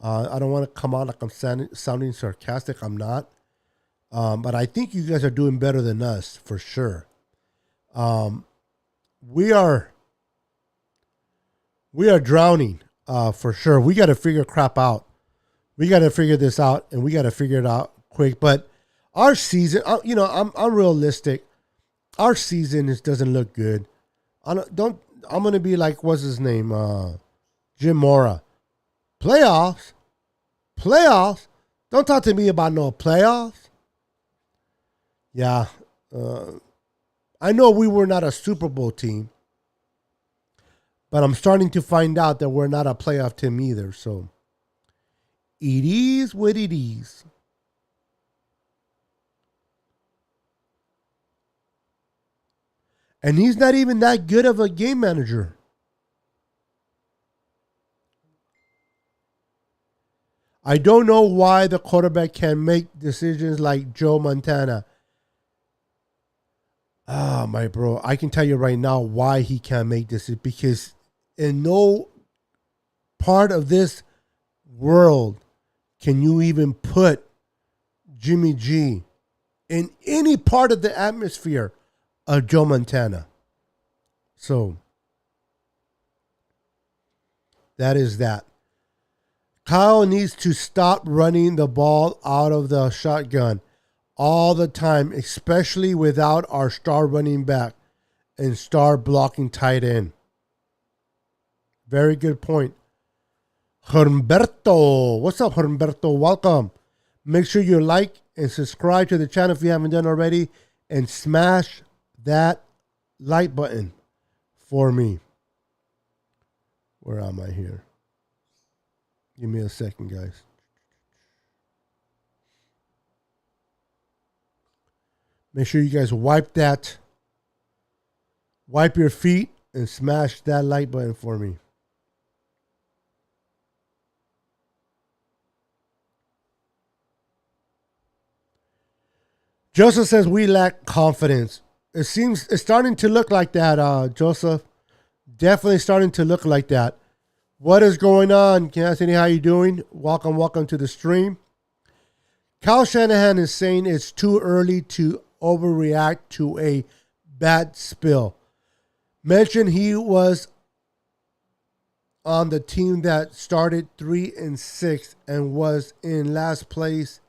I don't want to come out like I'm sounding sarcastic. I'm not. But I think you guys are doing better than us, for sure. We are drowning, for sure. We got to figure crap out. We got to figure this out, and we got to figure it out quick. But our season, I'm realistic. Our season doesn't look good. I'm going to be like, what's his name? Jim Mora. Playoffs? Don't talk to me about no playoffs. Yeah. I know we were not a Super Bowl team, but I'm starting to find out that we're not a playoff team either. So it is what it is. And he's not even that good of a game manager. I don't know why the quarterback can make decisions like Joe Montana. Ah, my bro, I can tell you right now why he can't make this. Because in no part of this world can you even put Jimmy G in any part of the atmosphere of Joe Montana. So that is that. Kyle needs to stop running the ball out of the shotgun all the time, especially without our star running back and star blocking tight end. Very good point. Humberto. What's up, Humberto? Welcome. Make sure you like and subscribe to the channel if you haven't done already, and smash that like button for me. Where am I here? Give me a second, guys. Make sure you guys wipe your feet and smash that like button for me. Joseph says we lack confidence. It's starting to look like that, Joseph. Definitely starting to look like that. What is going on? Cassidy, how you doing? Welcome to the stream. Kyle Shanahan is saying it's too early to overreact to a bad spill. Mentioned he was on the team that started 3-6 and was in last place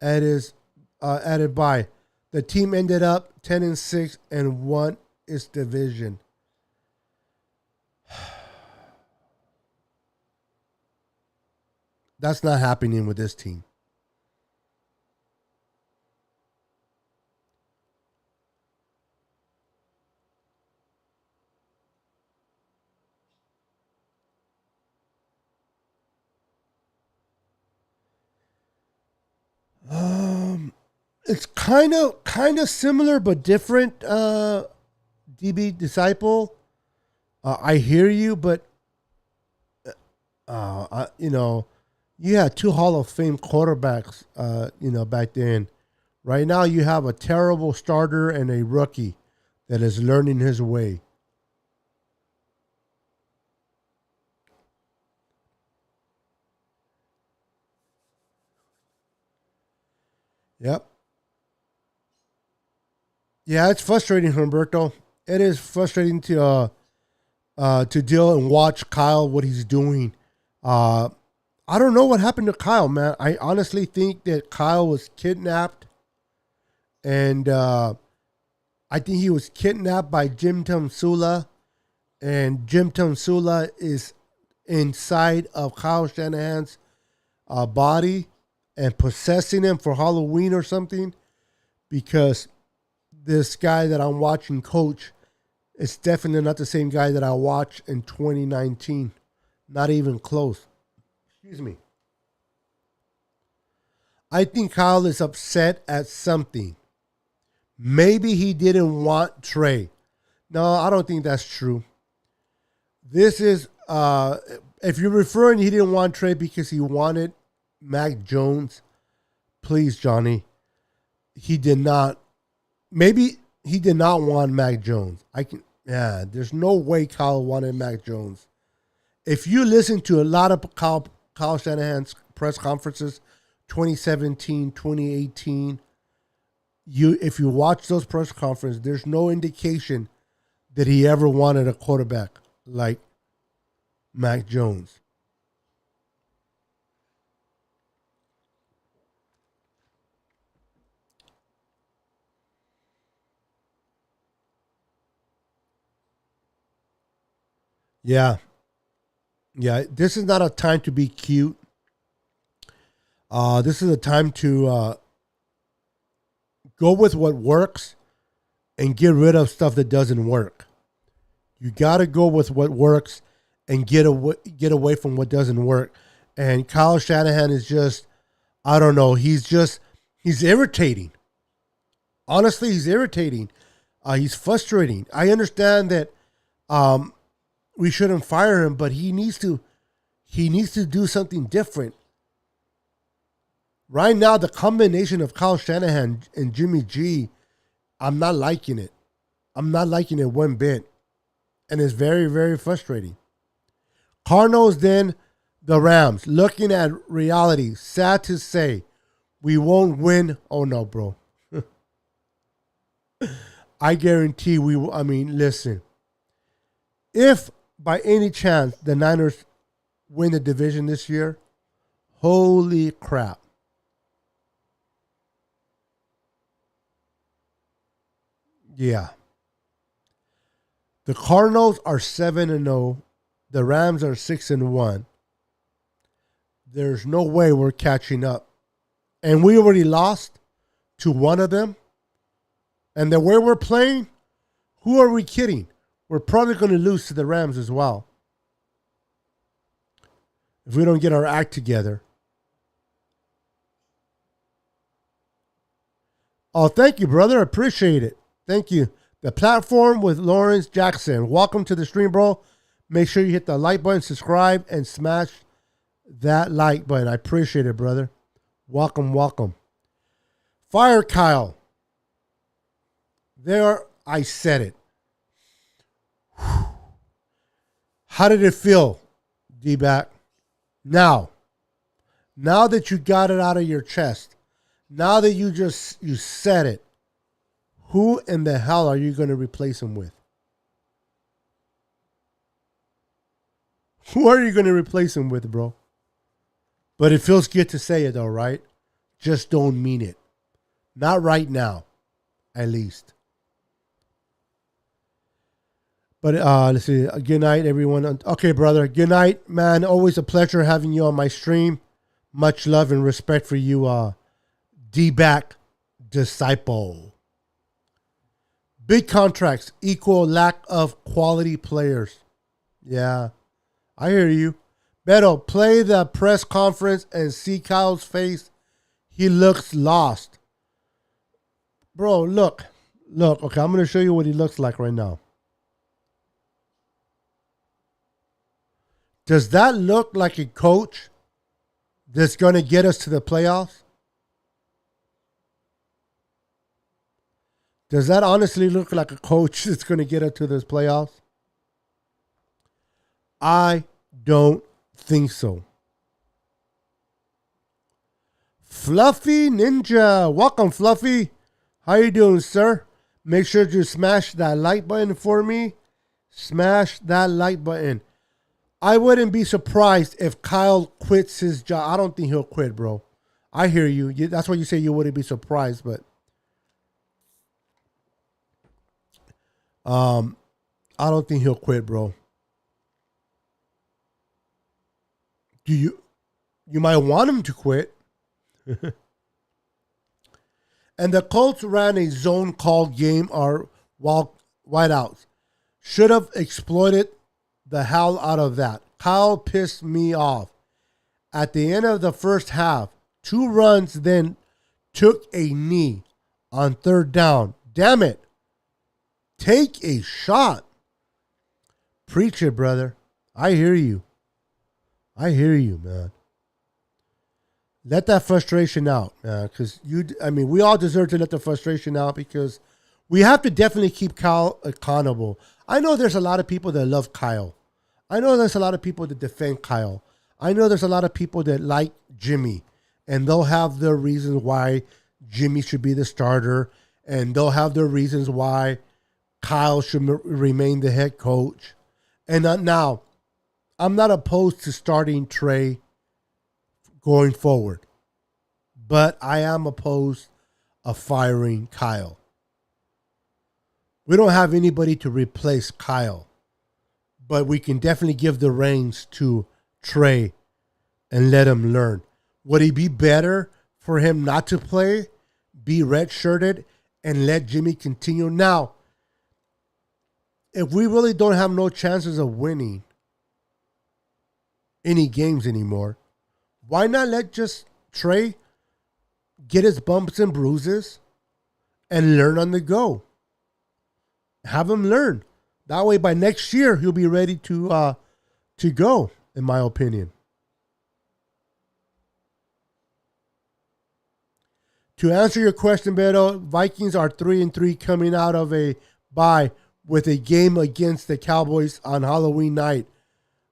at his added by. The team ended up 10-6 and won its division. That's not happening with this team. It's kind of similar but different. DB Disciple, I hear you, but you had two Hall of Fame quarterbacks, back then. Right now, you have a terrible starter and a rookie that is learning his way. Yep. Yeah, it's frustrating, Humberto. It is frustrating to deal and watch Kyle, what he's doing. I don't know what happened to Kyle, man. I honestly think that Kyle was kidnapped, and I think he was kidnapped by Jim Tomsula, and Jim Tomsula is inside of Kyle Shanahan's body and possessing him for Halloween or something, because this guy that I'm watching coach is definitely not the same guy that I watched in 2019. Not even close. Excuse me. I think Kyle is upset at something. Maybe he didn't want Trey. No, I don't think that's true. This is, if you're referring he didn't want Trey because he wanted Mac Jones, please, Johnny. He did not. Maybe he did not want Mac Jones. There's no way Kyle wanted Mac Jones. If you listen to a lot of Kyle Shanahan's press conferences, 2017, 2018, if you watch those press conferences, there's no indication that he ever wanted a quarterback like Mac Jones. Yeah. This is not a time to be cute. This is a time to go with what works and get rid of stuff that doesn't work. You got to go with what works and get away from what doesn't work. And Kyle Shanahan is just, I don't know, he's irritating. Honestly, he's irritating. He's frustrating. I understand that we shouldn't fire him, but he needs to do something different. Right now, the combination of Kyle Shanahan and Jimmy G, I'm not liking it. I'm not liking it one bit. And it's very, very frustrating. Cardinals, then the Rams. Looking at reality, sad to say, we won't win. Oh, no, bro. I guarantee we will. I mean, listen. If by any chance the Niners win the division this year, holy crap. Yeah. The Cardinals are 7-0. The Rams are 6-1. There's no way we're catching up. And we already lost to one of them. And the way we're playing, who are we kidding? We're probably going to lose to the Rams as well. If we don't get our act together. Oh, thank you, brother. Appreciate it. Thank you. The platform with Lawrence Jackson. Welcome to the stream, bro. Make sure you hit the like button, subscribe, and smash that like button. I appreciate it, brother. Welcome, welcome. Fire Kyle. There, I said it. How did it feel, D-back? Now that you got it out of your chest, now that you said it, who in the hell are you going to replace him with? Who are you going to replace him with, bro? But it feels good to say it, though, right? Just don't mean it. Not right now, at least. But let's see. Good night, everyone. Okay, brother. Good night, man. Always a pleasure having you on my stream. Much love and respect for you, D-back disciple. Big contracts equal lack of quality players. Yeah, I hear you. Beto, play the press conference and see Kyle's face. He looks lost. Bro, look. Okay, I'm going to show you what he looks like right now. Does that look like a coach that's going to get us to the playoffs? Does that honestly look like a coach that's going to get us to those playoffs? I don't think so. Fluffy Ninja. Welcome, Fluffy. How you doing, sir? Make sure to smash that like button for me. Smash that like button. I wouldn't be surprised if Kyle quits his job. I don't think he'll quit, bro. I hear you. That's why you say you wouldn't be surprised, but I don't think he'll quit, bro. You might want him to quit. And the Colts ran a zone call game or wideouts. Should have exploited the hell out of that. Kyle pissed me off. At the end of the first half, 2 runs, then took a knee on 3rd down. Damn it. Take a shot. Preach it, brother. I hear you. I hear you, man. Let that frustration out, man. Because we all deserve to let the frustration out because we have to definitely keep Kyle accountable. I know there's a lot of people that love Kyle. I know there's a lot of people that defend Kyle. I know there's a lot of people that like Jimmy. And they'll have their reasons why Jimmy should be the starter. And they'll have their reasons why Kyle should remain the head coach. And now, I'm not opposed to starting Trey going forward. But I am opposed of firing Kyle. We don't have anybody to replace Kyle. But we can definitely give the reins to Trey and let him learn. Would it be better for him not to play, be redshirted, and let Jimmy continue? Now, if we really don't have no chances of winning any games anymore, why not let just Trey get his bumps and bruises and learn on the go? Have him learn. That way, by next year, he'll be ready to go, in my opinion. To answer your question, Beto, Vikings are 3-3 coming out of a bye with a game against the Cowboys on Halloween night.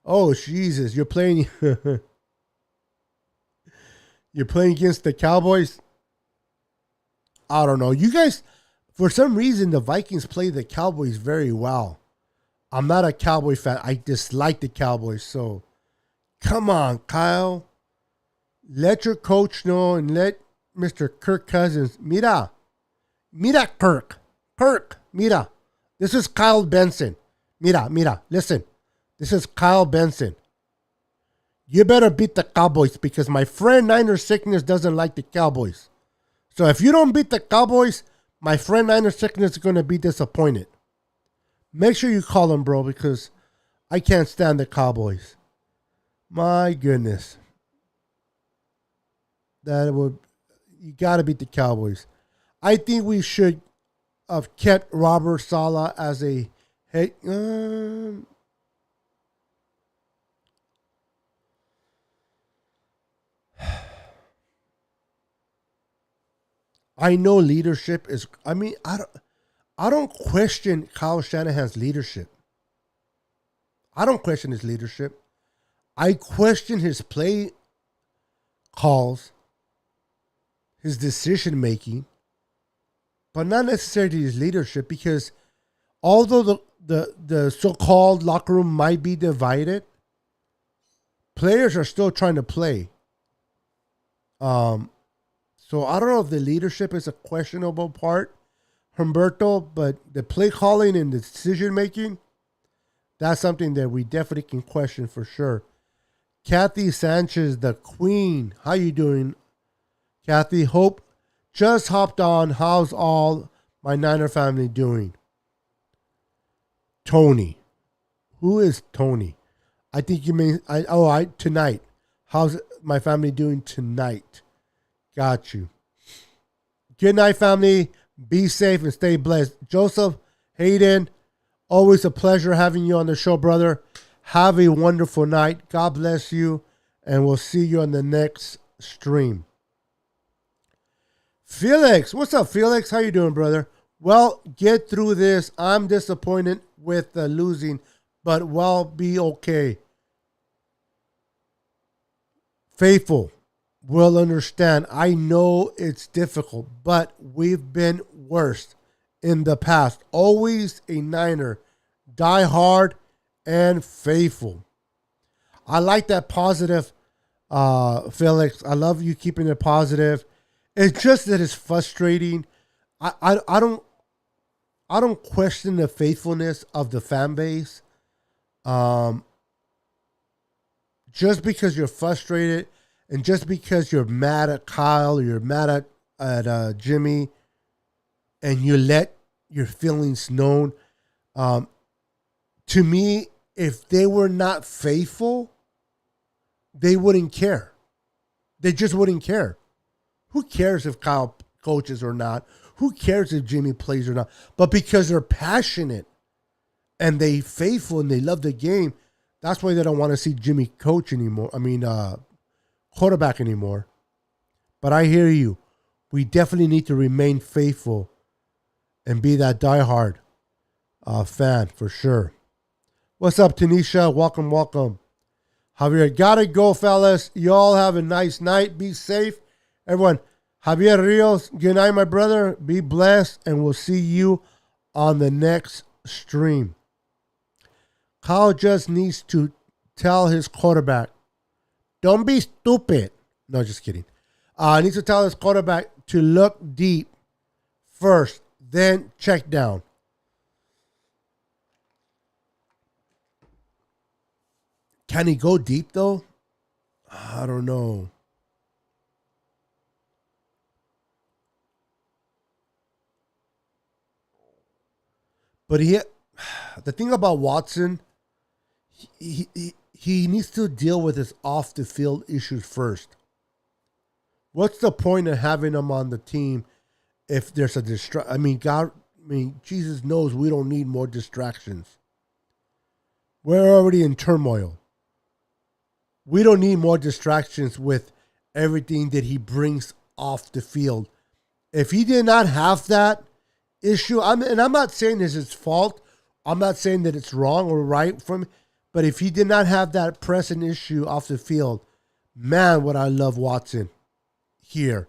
Oh, Jesus. You're playing you're playing against the Cowboys? I don't know. You guys, for some reason, the Vikings play the Cowboys very well. I'm not a Cowboy fan. I dislike the Cowboys. So, come on, Kyle. Let your coach know and let Mr. Kirk Cousins. Mira, Kirk. Kirk, mira. This is Kyle Benson. Mira, listen. This is Kyle Benson. You better beat the Cowboys because my friend Niner Sickness doesn't like the Cowboys. So if you don't beat the Cowboys, my friend Niner Sickness is going to be disappointed. Make sure you call him, bro, because I can't stand the Cowboys. My goodness. You got to beat the Cowboys. I think we should have kept Robert Saleh as a head. I know leadership is. I mean, I don't question Kyle Shanahan's leadership. I don't question his leadership. I question his play calls, his decision making, but not necessarily his leadership, because although the so-called locker room might be divided, players are still trying to play. So I don't know if the leadership is a questionable part, Humberto, but the play calling and the decision making, that's something that we definitely can question for sure. Kathy Sanchez, the queen. How you doing, Kathy? Hope just hopped on. How's all my Niner family doing? Tony. Who is Tony? I think you mean tonight. How's my family doing tonight? Got you. Good night, family. Be safe and stay blessed. Joseph, Hayden, always a pleasure having you on the show, brother. Have a wonderful night. God bless you, and we'll see you on the next stream. Felix, what's up, Felix? How you doing, brother? Well, get through this. I'm disappointed with the losing, but well, be okay. Faithful will understand. I know it's difficult, but we've been worse in the past. Always a Niner. Die hard and faithful. I like that positive, Felix. I love you keeping it positive. It's just that it's frustrating. I don't question the faithfulness of the fan base. Just because you're frustrated and just because you're mad at Kyle or you're mad at Jimmy and you let your feelings known. To me, if they were not faithful, they wouldn't care. They just wouldn't care. Who cares if Kyle coaches or not? Who cares if Jimmy plays or not? But because they're passionate and they faithful and they love the game, that's why they don't want to see Jimmy coach anymore. Quarterback anymore. But I hear you. We definitely need to remain faithful and be that diehard fan for sure. What's up, Tanisha? Welcome. Javier, gotta go, fellas. You all have a nice night. Be safe. Everyone, Javier Rios, good night, my brother. Be blessed, and we'll see you on the next stream. Kyle just needs to tell his quarterback, don't be stupid. No, just kidding. Needs to tell his quarterback to look deep first, then check down. Can he go deep, though? I don't know. But the thing about Watson, he needs to deal with his off-the-field issues first. What's the point of having him on the team if there's a Jesus knows we don't need more distractions. We're already in turmoil. We don't need more distractions with everything that he brings off the field If he did not have that issue, and I'm not saying it's his fault. I'm not saying that it's wrong or right from, but if he did not have that pressing issue off the field, man, would I love Watson here.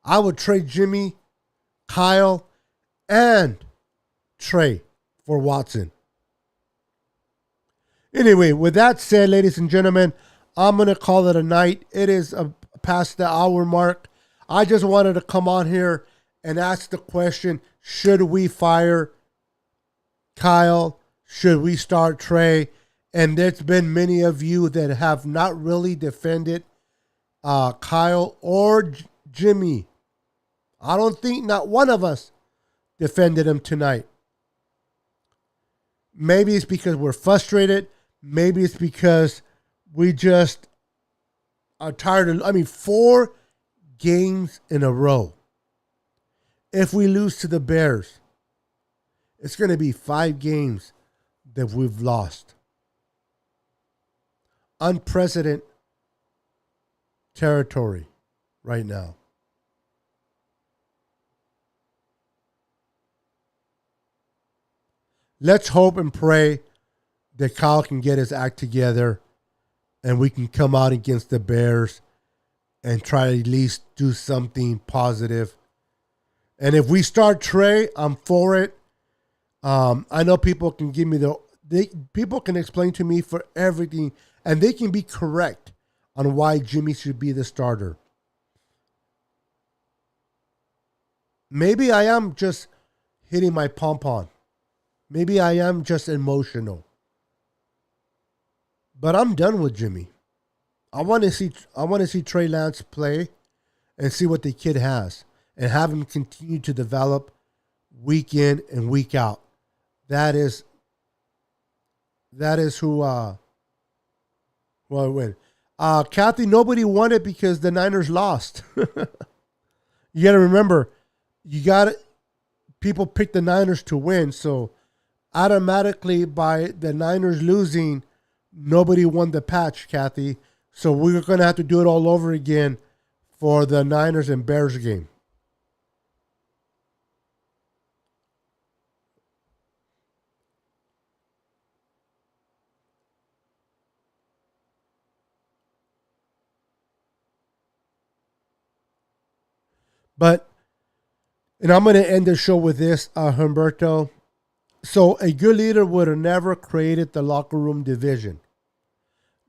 I would trade Jimmy, Kyle, and Trey for Watson. Anyway, with that said, ladies and gentlemen, I'm going to call it a night. It is past the hour mark. I just wanted to come on here and ask the question, should we fire Kyle? Should we start Trey? And there's been many of you that have not really defended Kyle or Jimmy. I don't think not one of us defended him tonight. Maybe it's because we're frustrated. Maybe it's because we just are tired of, 4 games in a row. If we lose to the Bears, it's going to be 5 games that we've lost. Unprecedented territory right now. Let's hope and pray that Kyle can get his act together and we can come out against the Bears and try to at least do something positive. And if we start Trey, I'm for it. I know people can give me people can explain to me for everything, and they can be correct on why Jimmy should be the starter. Maybe I am just hitting my pom-pom. Maybe I am just emotional. But I'm done with Jimmy. I want to see Trey Lance play and see what the kid has and have him continue to develop week in and week out. That is who I win. Kathy, nobody won it because the Niners lost. You got to remember, people picked the Niners to win, so automatically by the Niners losing, nobody won the patch, Kathy. So we're going to have to do it all over again for the Niners and Bears game. And I'm going to end the show with this, Humberto. So a good leader would have never created the locker room division.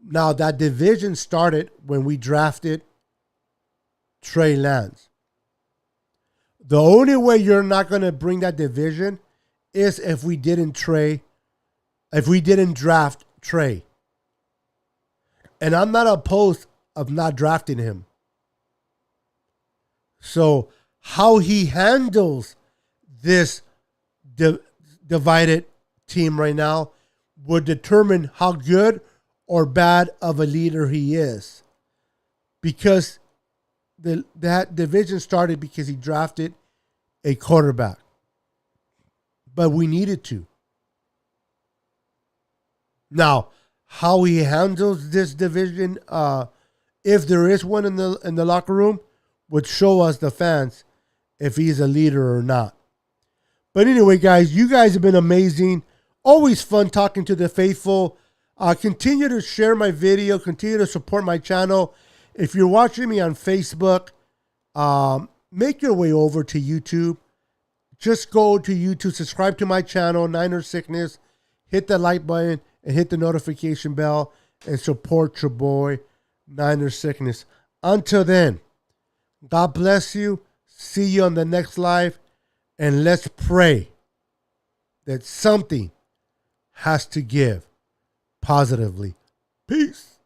Now, that division started when we drafted Trey Lance. The only way you're not going to bring that division is if we didn't draft Trey. And I'm not opposed of not drafting him. So how he handles this divided team right now would determine how good or bad of a leader he is. Because that division started because he drafted a quarterback. But we needed to. Now, how he handles this division, if there is one in the locker room, would show us, the fans, if he's a leader or not. But anyway, guys, you guys have been amazing. Always fun talking to the faithful. Continue to share my video. Continue to support my channel. If you're watching me on Facebook, make your way over to YouTube. Just go to YouTube, subscribe to my channel, Niner Sickness. Hit the like button and hit the notification bell and support your boy, Niner Sickness. Until then, God bless you. See you on the next live. And let's pray that something has to give positively. Peace.